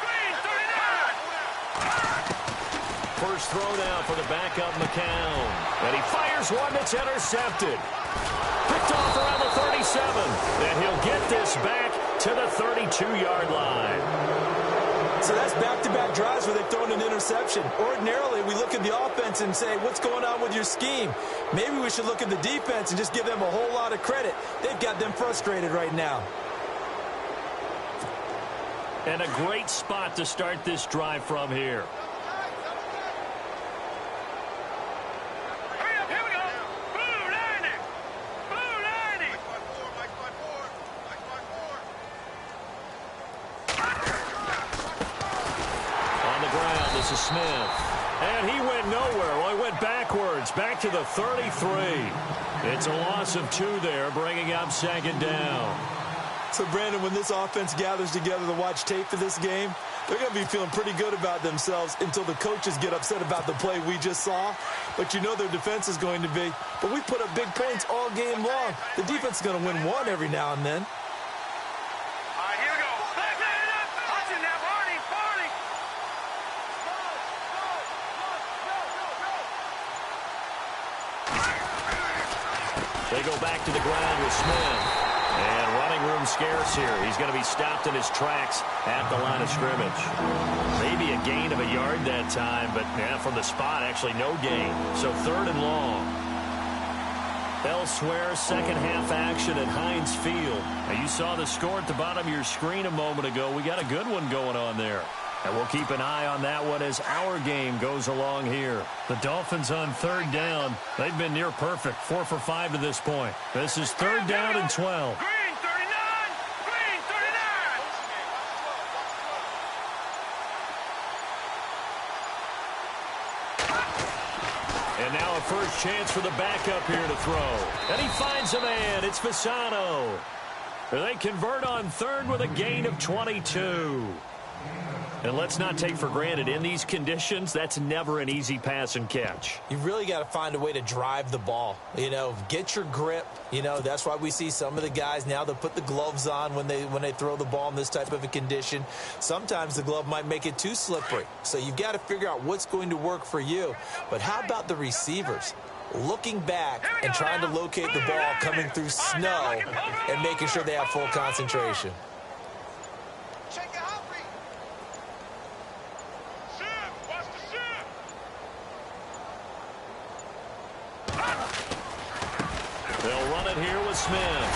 Green 39! First throw now for the backup McCown. And he fires one that's intercepted. Picked off around the 37. And he'll get this back to the 32-yard line. So that's back-to-back drives where they've thrown an interception. Ordinarily, we look at the offense and say, what's going on with your scheme? Maybe we should look at the defense and just give them a whole lot of credit. They've got them frustrated right now. And a great spot to start this drive from here. Hurry up, here we go! Blue 90! Blue 90! On the ground, this is Smith. And he went nowhere. Well, he went backwards, back to the 33. It's a loss of 2 there, bringing up second down. So, Brandon, when this offense gathers together to watch tape for this game, they're going to be feeling pretty good about themselves until the coaches get upset about the play we just saw. But you know their defense is going to be. But we put up big points all game long. The defense is going to win one every now and then. All right, here we go. Watching that, Barney. They go back to the ground with Smith. And running room scarce here. He's going to be stopped in his tracks at the line of scrimmage. Maybe a gain of a yard that time, but yeah, from the spot, actually no gain. So 3rd and long. Elsewhere, second half action at Heinz Field. Now, you saw the score at the bottom of your screen a moment ago. We got a good one going on there. And we'll keep an eye on that one as our game goes along here. The Dolphins on 3rd down. They've been near perfect, 4 for 5 to this point. This is 3rd down and 12. Green 39. Green 39. And now a first chance for the backup here to throw. And he finds a man. It's Fasano. They convert on 3rd with a gain of 22. And let's not take for granted, in these conditions, that's never an easy pass and catch. You really got to find a way to drive the ball. You know, get your grip. You know, that's why we see some of the guys now that put the gloves on when they throw the ball in this type of a condition. Sometimes the glove might make it too slippery. So you've got to figure out what's going to work for you. But how about the receivers? Looking back and trying to locate the ball coming through snow and making sure they have full concentration. They'll run it here with Smith.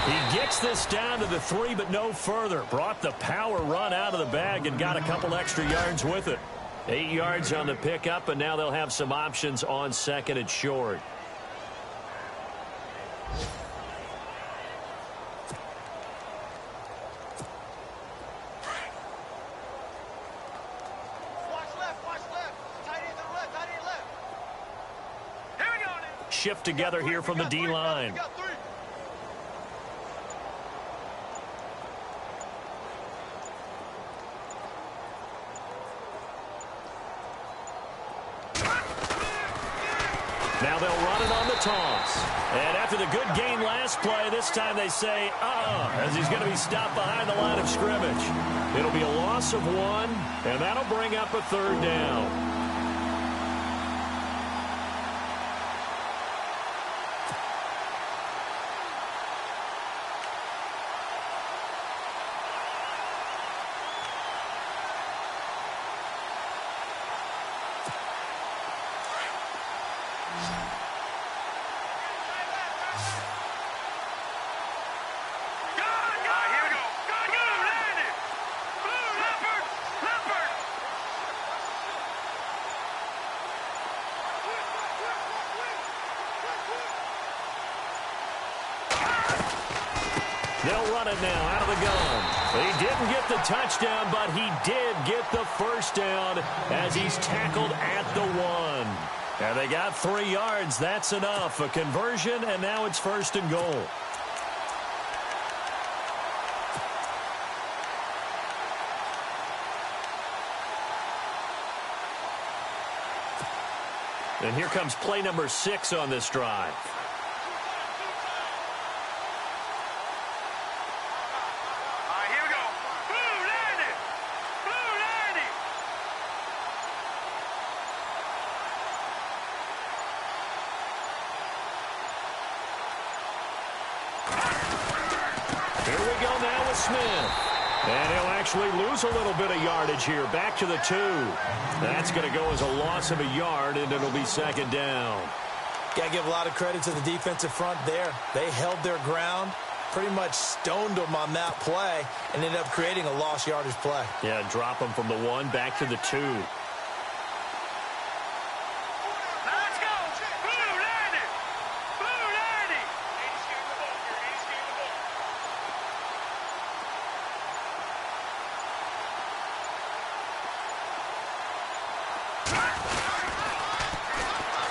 He gets this down to the 3, but no further. Brought the power run out of the bag and got a couple extra yards with it. 8 yards on the pickup, and now they'll have some options on 2nd and short. Shift together here from the D-line. Now they'll run it on the toss. And after the good gain last play, this time they say, as he's going to be stopped behind the line of scrimmage. It'll be a loss of 1, and that'll bring up a 3rd down. They'll run it now out of the gun. He didn't get the touchdown, but he did get the first down as he's tackled at the 1. And they got 3 yards. That's enough. A conversion, and now it's 1st and goal. And here comes play number 6 on this drive. Smith. And he'll actually lose a little bit of yardage here. Back to the 2. That's going to go as a loss of a yard, and it'll be 2nd down. Got to give a lot of credit to the defensive front there. They held their ground, pretty much stoned them on that play, and ended up creating a lost yardage play. Yeah, drop them from the 1 back to the 2.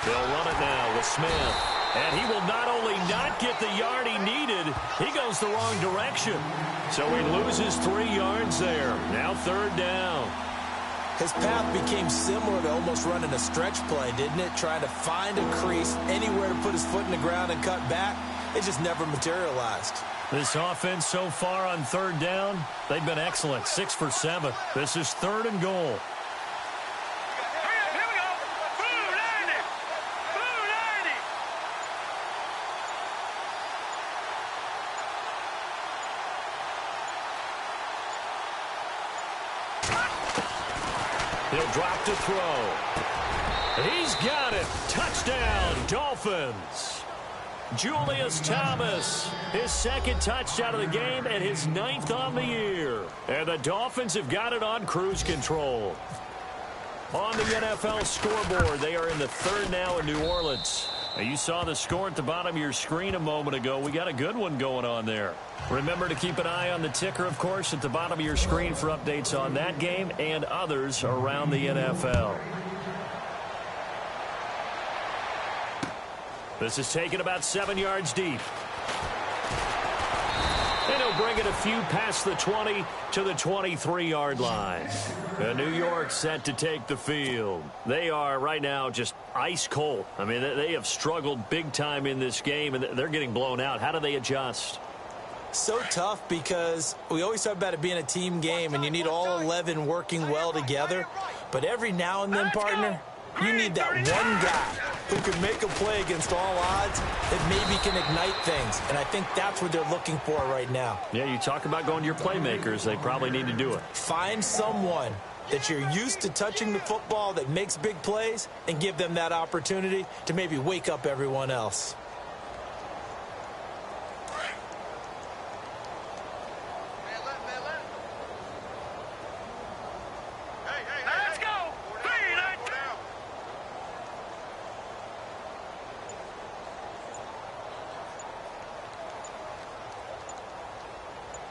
They'll run it now with Smith. And he will not only not get the yard he needed, he goes the wrong direction. So he loses 3 yards there. Now 3rd down. His path became similar to almost running a stretch play, didn't it? Trying to find a crease, anywhere to put his foot in the ground and cut back. It just never materialized. This offense so far on 3rd down, they've been excellent. 6 for 7. This is 3rd and goal. He'll drop to throw. He's got it. Touchdown, Dolphins. Julius Thomas, his 2nd touchdown of the game and his 9th on the year. And the Dolphins have got it on cruise control. On the NFL scoreboard, they are in the 3rd now in New Orleans. Now, you saw the score at the bottom of your screen a moment ago. We got a good one going on there. Remember to keep an eye on the ticker, of course, at the bottom of your screen for updates on that game and others around the NFL. This is taken about 7 yards deep. And he'll bring it a few past the 20 to the 23-yard line. New York set to take the field. They are right now just ice cold. I mean, they have struggled big time in this game, and they're getting blown out. How do they adjust? So tough because we always talk about it being a team game, and you need all 11 working well together. But every now and then, partner, you need that one guy who can make a play against all odds that maybe can ignite things. And I think that's what they're looking for right now. Yeah, you talk about going to your playmakers. They probably need to do it. Find someone that you're used to touching the football that makes big plays and give them that opportunity to maybe wake up everyone else.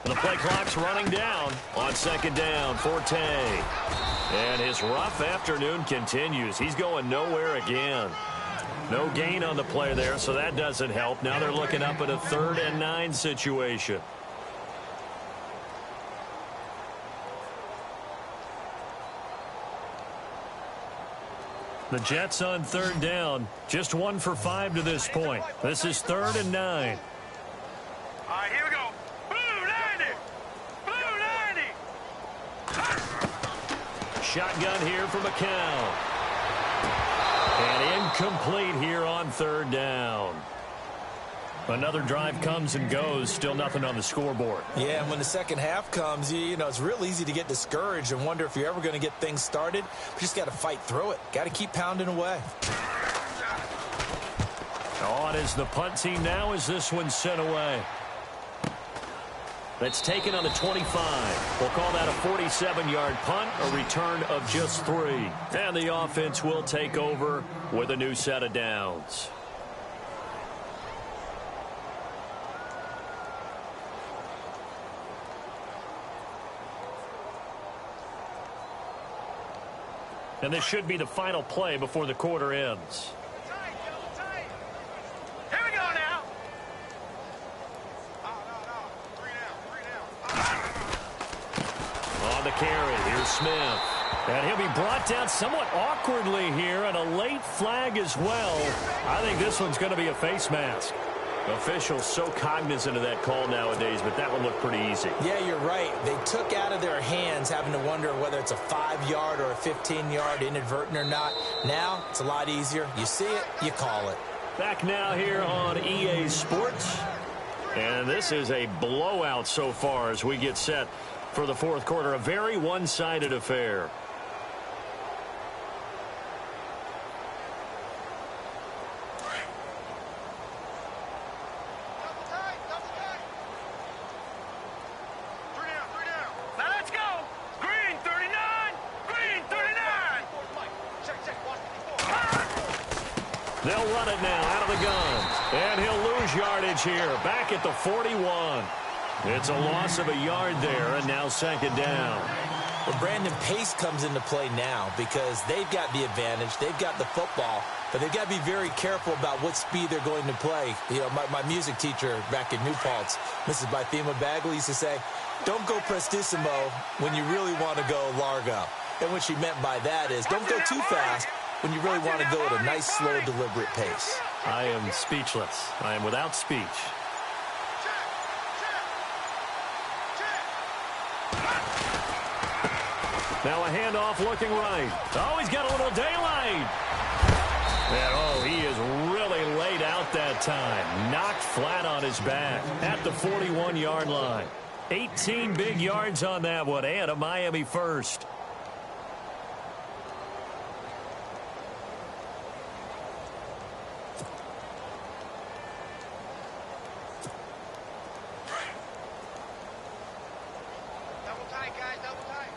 The play clock's running down on 2nd down. Forte. And his rough afternoon continues. He's going nowhere again. No gain on the play there, so that doesn't help. Now they're looking up at a 3rd and 9 situation. The Jets on 3rd down. Just 1 for 5 to this point. This is 3rd and 9. All right, here we go. Shotgun here for McCown. And incomplete here on 3rd down. Another drive comes and goes. Still nothing on the scoreboard. Yeah, and when the second half comes, you know, it's real easy to get discouraged and wonder if you're ever going to get things started. You just got to fight through it. Got to keep pounding away. On is the punt team now as this one's sent away. That's taken on the 25. We'll call that a 47-yard punt, a return of just 3. And the offense will take over with a new set of downs. And this should be the final play before the quarter ends. Here we go now. On the carry, here's Smith. And he'll be brought down somewhat awkwardly here, and a late flag as well. I think this one's going to be a face mask. Officials so cognizant of that call nowadays, but that one looked pretty easy. Yeah, you're right. They took out of their hands having to wonder whether it's a 5-yard or a 15-yard inadvertent or not. Now, it's a lot easier. You see it, you call it. Back now here on EA Sports. And this is a blowout so far as we get set for the 4th quarter. A very one-sided affair. They'll run it now out of the gun. And he'll lose yardage here. Back at the 41. It's a loss of a yard there, and now 2nd down. But Brandon, pace comes into play now because they've got the advantage. They've got the football, but they've got to be very careful about what speed they're going to play. You know, my music teacher back in New Paltz, Mrs. Bythema Bagley, used to say, don't go prestissimo when you really want to go largo. And what she meant by that is don't go too fast when you really want to go at a nice, slow, deliberate pace. I am speechless. I am without speech. Now a handoff looking right. Oh, he's got a little daylight. And, oh, he is really laid out that time. Knocked flat on his back at the 41-yard line. 18 big yards on that one, and a Miami first. Double tight, guys, double tight.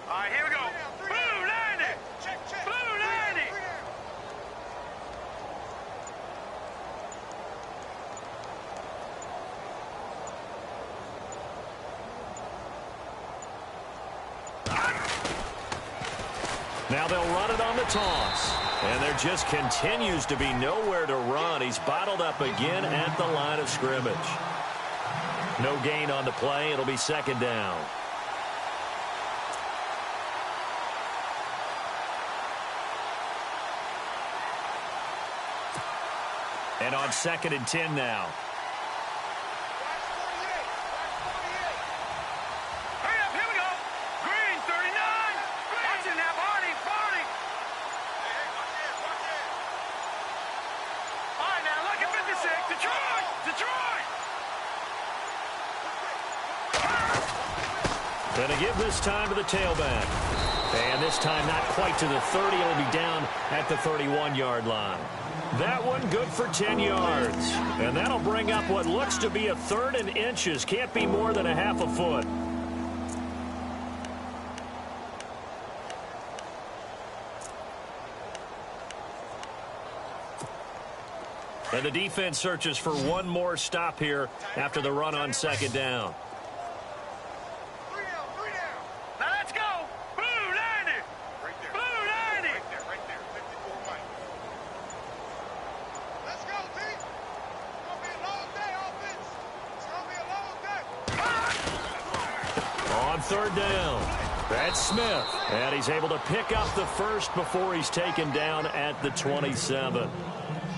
All right, here we go. Blue 90. Check. Blue 90. Now they'll run it on the toss. And there just continues to be nowhere to run. He's bottled up again at the line of scrimmage. No gain on the play. It'll be second down. And on 2nd and 10 now. Hurry up, here we go. Green 39. Watch it now, Barney. Hey, watch it. All right, now look at 56. Detroit. Going to give this time to the tailback. And this time not quite to the 30. It'll be down at the 31-yard line. That one good for 10 yards. And that'll bring up what looks to be a 3rd and inches. Can't be more than a half a foot. And the defense searches for one more stop here after the run on 2nd down. Three down. Now let's go. Blue 90. Right there. Blue 90. Right there. 54 Mike. Let's go, T. It's going to be a long day, offense. It's going to be a long day. On 3rd down, that's Smith. And he's able to pick up the first before he's taken down at the 27.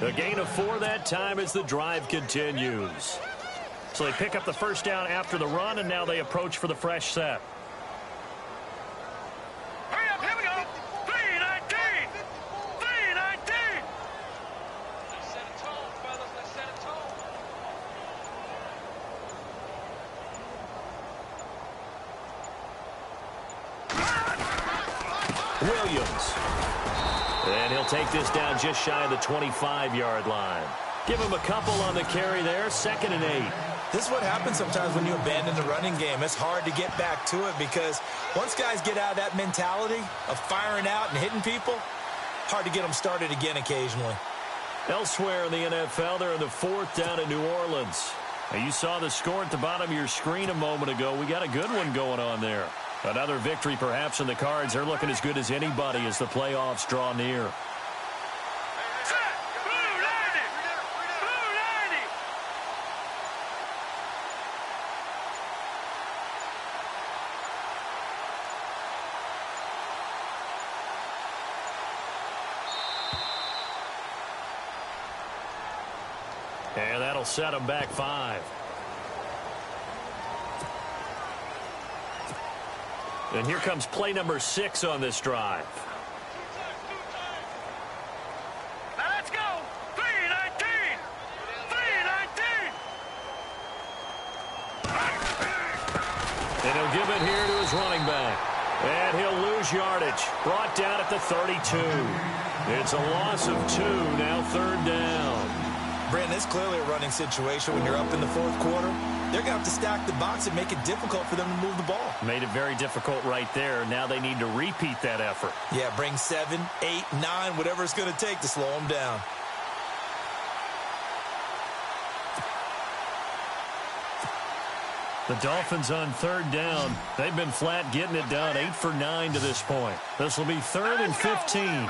A gain of 4 that time as the drive continues. So they pick up the first down after the run, and now they approach for the fresh set. Hurry up, here we go. 319. 319. Let's set a tone, fellas. Let's set a tone. Williams. And he'll take this down just shy of the 25-yard line. Give him a couple on the carry there, 2nd and 8. This is what happens sometimes when you abandon the running game. It's hard to get back to it because once guys get out of that mentality of firing out and hitting people, hard to get them started again occasionally. Elsewhere in the NFL, they're in the 4th down in New Orleans. Now, you saw the score at the bottom of your screen a moment ago. We got a good one going on there. Another victory perhaps in the cards. They're looking as good as anybody as the playoffs draw near. Set. Blue 90. Blue 90. And that'll set them back 5. And here comes play number 6 on this drive. Now let's go. 319. 319. And he'll give it here to his running back. And he'll lose yardage. Brought down at the 32. It's a loss of 2, now 3rd down. Brandon, it's clearly a running situation when you're up in the 4th quarter. They're going to have to stack the box and make it difficult for them to move the ball. Made it very difficult right there. Now they need to repeat that effort. Yeah, bring 7, 8, 9, whatever it's going to take to slow them down. The Dolphins on third down. They've been flat getting it done. 8 for 9 to this point. This will be 3rd and 15. Green 39!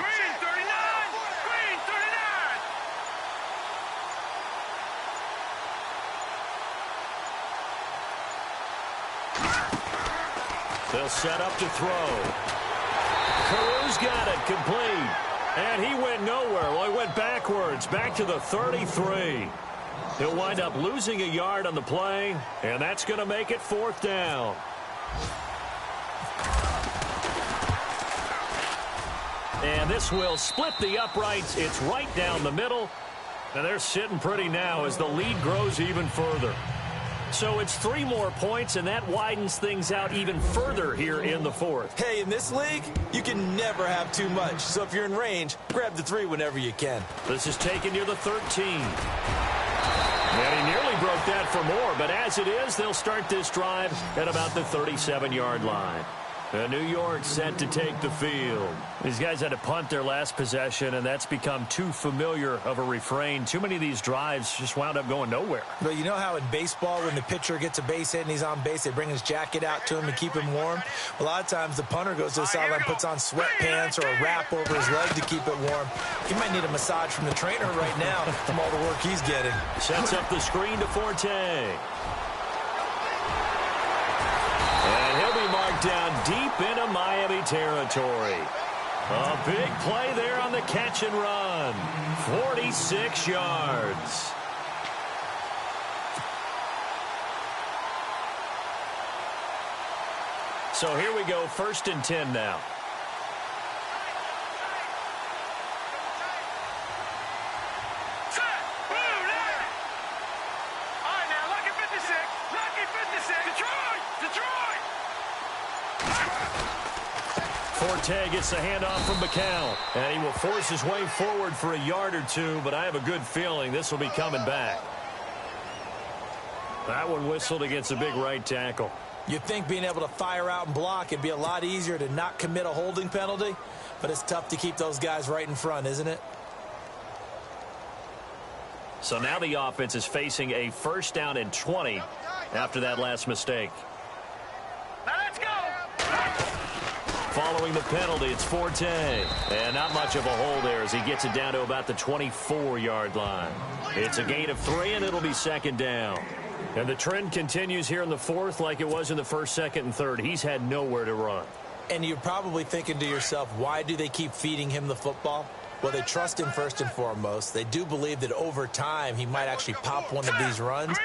Green 39! They'll set up to throw. Carew's got it complete. And he went nowhere. Well, he went backwards, back to the 33. He'll wind up losing a yard on the play, and that's going to make it 4th down. And this will split the uprights. It's right down the middle. And they're sitting pretty now as the lead grows even further. So it's 3 more points, and that widens things out even further here in the 4th. Hey, in this league, you can never have too much. So if you're in range, grab the 3 whenever you can. This is taken near the 13. And he nearly broke that for more, but as it is, they'll start this drive at about the 37-yard line. And New York set to take the field. These guys had to punt their last possession, and that's become too familiar of a refrain. Too many of these drives just wound up going nowhere. But you know how in baseball, when the pitcher gets a base hit and he's on base, they bring his jacket out to him to keep him warm? A lot of times the punter goes to the sideline, puts on sweatpants or a wrap over his leg to keep it warm. He might need a massage from the trainer right now from all the work he's getting. Sets up the screen to Forte. And he'll be marked down deep into Miami territory. A big play there on the catch and run. 46 yards. So here we go, 1st and 10 now. Forte gets the handoff from McCown, and he will force his way forward for a yard or 2, but I have a good feeling this will be coming back. That one whistled against a big right tackle. You'd think being able to fire out and block it'd be a lot easier to not commit a holding penalty, but it's tough to keep those guys right in front, isn't it? So now the offense is facing a 1st down and 20 after that last mistake. Now let's go! Following the penalty, it's Forte. And not much of a hole there as he gets it down to about the 24-yard line. It's a gain of 3, and it'll be 2nd down. And the trend continues here in the 4th like it was in the 1st, 2nd, and 3rd. He's had nowhere to run. And you're probably thinking to yourself, why do they keep feeding him the football? Well, they trust him first and foremost. They do believe that over time he might actually pop one of these runs.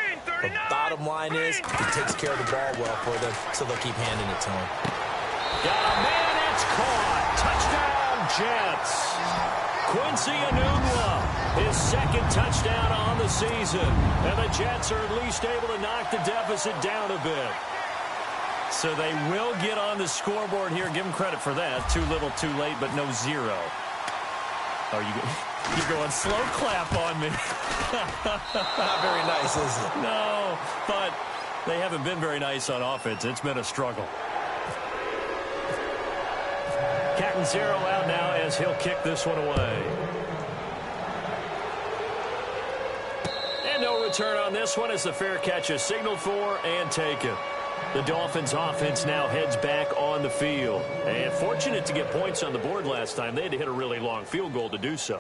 But bottom line is he takes care of the ball well for them, so they'll keep handing it to him. Got a man, it's caught. Touchdown, Jets. Quincy Enunwa, his 2nd touchdown on the season. And the Jets are at least able to knock the deficit down a bit. So they will get on the scoreboard here. Give them credit for that. Too little, too late, but no 0. Oh, you're going slow clap on me. Not very nice, is it? No, but they haven't been very nice on offense. It's been a struggle. Catanzaro out now as he'll kick this one away. And no return on this one as the fair catch is signaled for and taken. The Dolphins offense now heads back on the field. And fortunate to get points on the board last time. They had to hit a really long field goal to do so.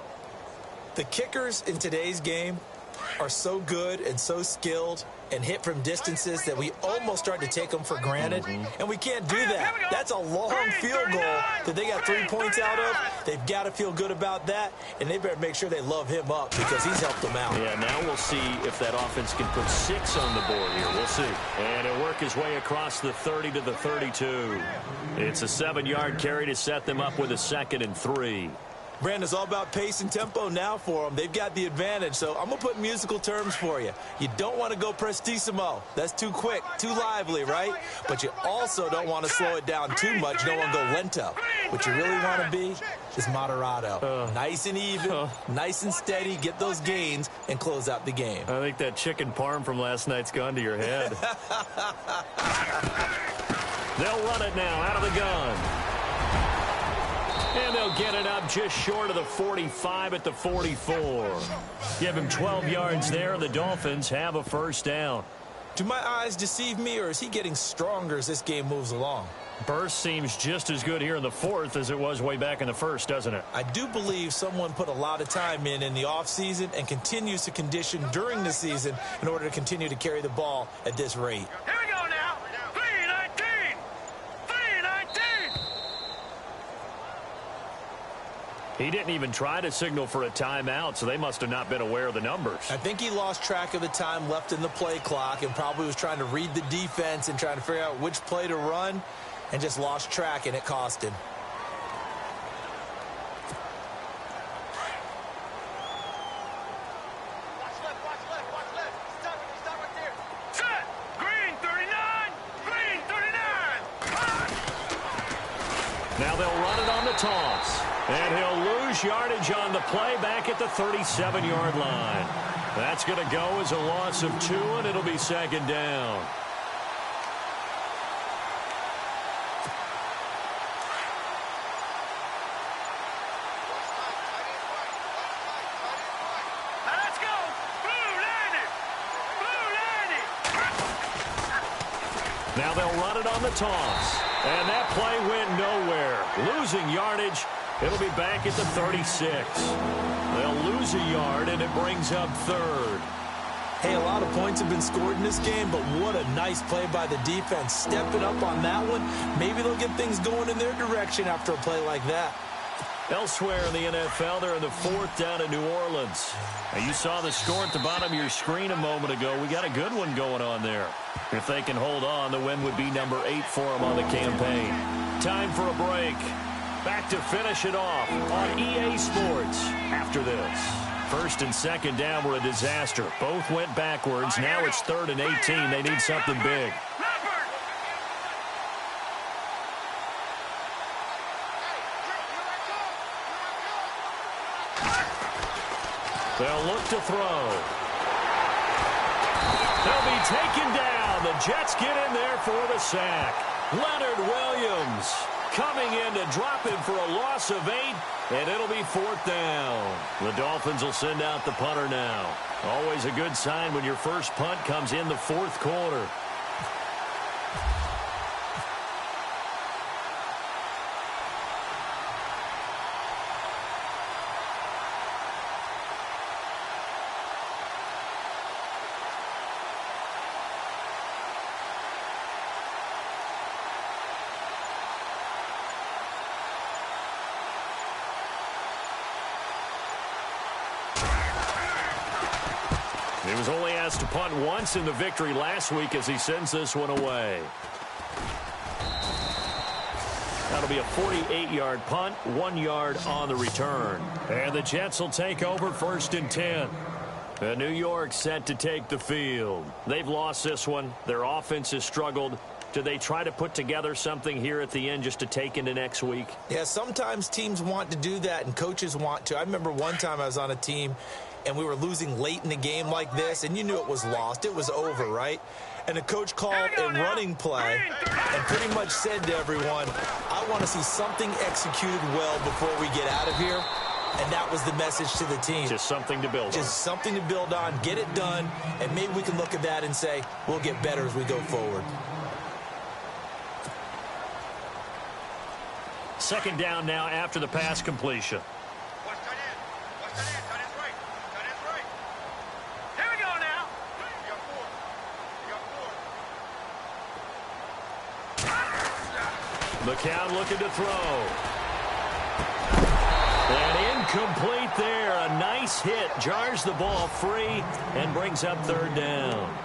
The kickers in today's game are so good and so skilled and hit from distances that we almost start to take them for granted. And we can't do that. That's a long field goal that they got 3 points out of. They've got to feel good about that, and they better make sure they love him up because he's helped them out. Yeah, now we'll see if that offense can put 6 on the board here. We'll see. And he'll work his way across the 30 to the 32. It's a 7-yard carry to set them up with a 2nd and 3. Brandon, it's all about pace and tempo now for them. They've got the advantage, so I'm going to put musical terms for you. You don't want to go prestissimo. That's too quick, too lively, right? But you also don't want to slow it down too much. You don't want to go lento. What you really want to be is moderato. Nice and even, nice and steady, get those gains, and close out the game. I think that chicken parm from last night's gone to your head. They'll run it now out of the gun. And they'll get it up just short of the 45 at the 44. Give him 12 yards there. The Dolphins have a 1st down. Do my eyes deceive me, or is he getting stronger as this game moves along? Burst seems just as good here in the fourth as it was way back in the first, doesn't it? I do believe someone put a lot of time in the offseason and continues to condition during the season in order to continue to carry the ball at this rate. Here we go now. 3:19. 3:19. He didn't even try to signal for a timeout, so they must have not been aware of the numbers. I think he lost track of the time left in the play clock and probably was trying to read the defense and trying to figure out which play to run and just lost track, and it cost him. Watch left, watch left, watch left. Stop right there. Set. Green 39. Green 39. Now they'll run it on the toss. And he'll lose yardage on the play back at the 37-yard line. That's going to go as a loss of 2, and it'll be second down. Let's go. Blue landed. Blue landed. Now they'll run it on the toss. And that play went nowhere. Losing yardage. It'll be back at the 36. They'll lose a yard, and it brings up third. Hey, a lot of points have been scored in this game, but what a nice play by the defense. Stepping up on that one. Maybe they'll get things going in their direction after a play like that. Elsewhere in the NFL, they're in the fourth down in New Orleans. Now, you saw the score at the bottom of your screen a moment ago. We got a good one going on there. If they can hold on, the win would be number 8 for them on the campaign. Time for a break. Back to finish it off on EA Sports after this. First and second down were a disaster. Both went backwards. Now it's 3rd and 18. They need something big. They'll look to throw. They'll be taken down. The Jets get in there for the sack. Leonard Williams coming in to drop him for a loss of 8, and it'll be 4th down. The Dolphins will send out the punter now. Always a good sign when your first punt comes in the 4th quarter. He was only asked to punt once in the victory last week as he sends this one away. That'll be a 48-yard punt, 1 yard on the return. And the Jets will take over 1st and 10. New York set to take the field. They've lost this one. Their offense has struggled. Do they try to put together something here at the end just to take into next week? Yeah, sometimes teams want to do that and coaches want to. I remember one time I was on a team and we were losing late in the game like this, and you knew it was lost. It was over, right? And the coach called a running play and pretty much said to everyone, I want to see something executed well before we get out of here. And that was the message to the team. Just something to build on. Just something to build on, get it done, and maybe we can look at that and say, we'll get better as we go forward. Second down now after the pass completion. Watch tight end. Watch tight end. Tight end's right. Tight end's right. Here we go now. You got 4. You got 4. McCown looking to throw. And incomplete there. A nice hit. Jars the ball free and brings up 3rd down.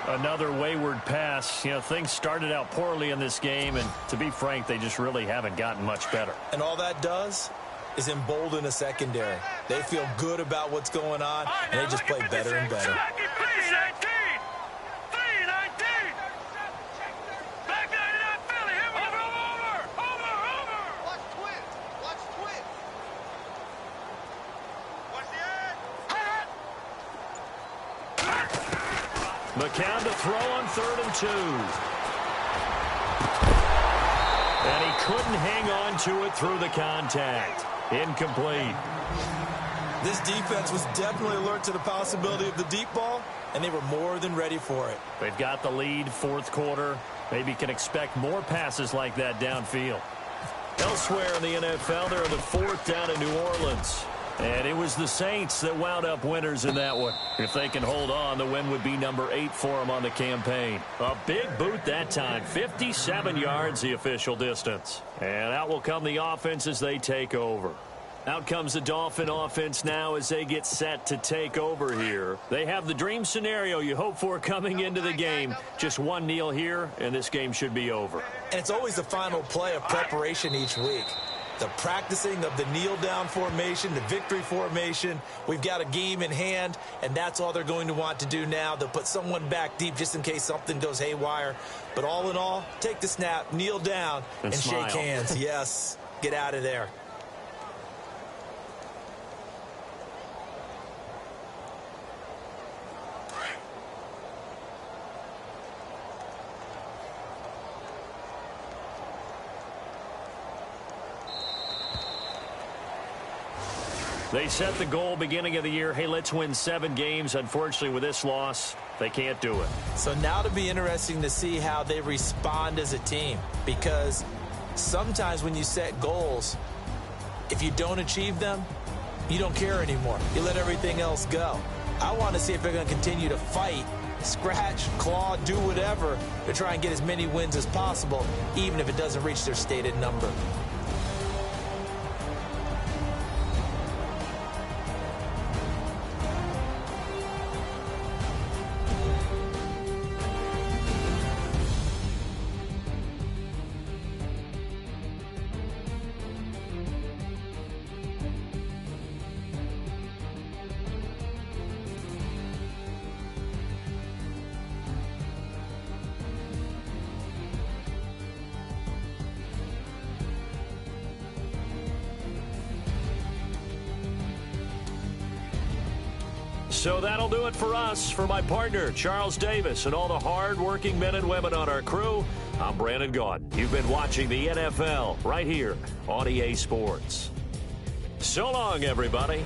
Another wayward pass. You know, things started out poorly in this game, and to be frank, they just really haven't gotten much better. And all that does is embolden a secondary. They feel good about what's going on, and they just play better and better. 3:19. 3:19. Back 99 Philly. Here we go. Over. Watch twin. Watch twin. Watch the edge. McCown to throw on 3rd and 2. And he couldn't hang on to it through the contact. Incomplete. This defense was definitely alert to the possibility of the deep ball, and they were more than ready for it. They've got the lead, fourth quarter. Maybe can expect more passes like that downfield. Elsewhere in the NFL, they're in the fourth down in New Orleans. And it was the Saints that wound up winners in that one. If they can hold on, the win would be number 8 for them on the campaign. A big boot that time, 57 yards the official distance. And out will come the offense as they take over. Out comes the Dolphin offense now as they get set to take over here. They have the dream scenario you hope for coming into the game. Just one kneel here, and this game should be over. And it's always the final play of preparation each week. The practicing of the kneel-down formation, the victory formation. We've got a game in hand, and that's all they're going to want to do now. They'll put someone back deep just in case something goes haywire. But all in all, take the snap, kneel down, and shake hands. Yes, get out of there. They set the goal beginning of the year. Hey, let's win 7 games. Unfortunately, with this loss, they can't do it. So now it'll be interesting to see how they respond as a team, because sometimes when you set goals, if you don't achieve them, you don't care anymore. You let everything else go. I want to see if they're going to continue to fight, scratch, claw, do whatever to try and get as many wins as possible, even if it doesn't reach their stated number. So that'll do it for us. For my partner, Charles Davis, and all the hard-working men and women on our crew, I'm Brandon Gaudin. You've been watching the NFL right here on EA Sports. So long, everybody.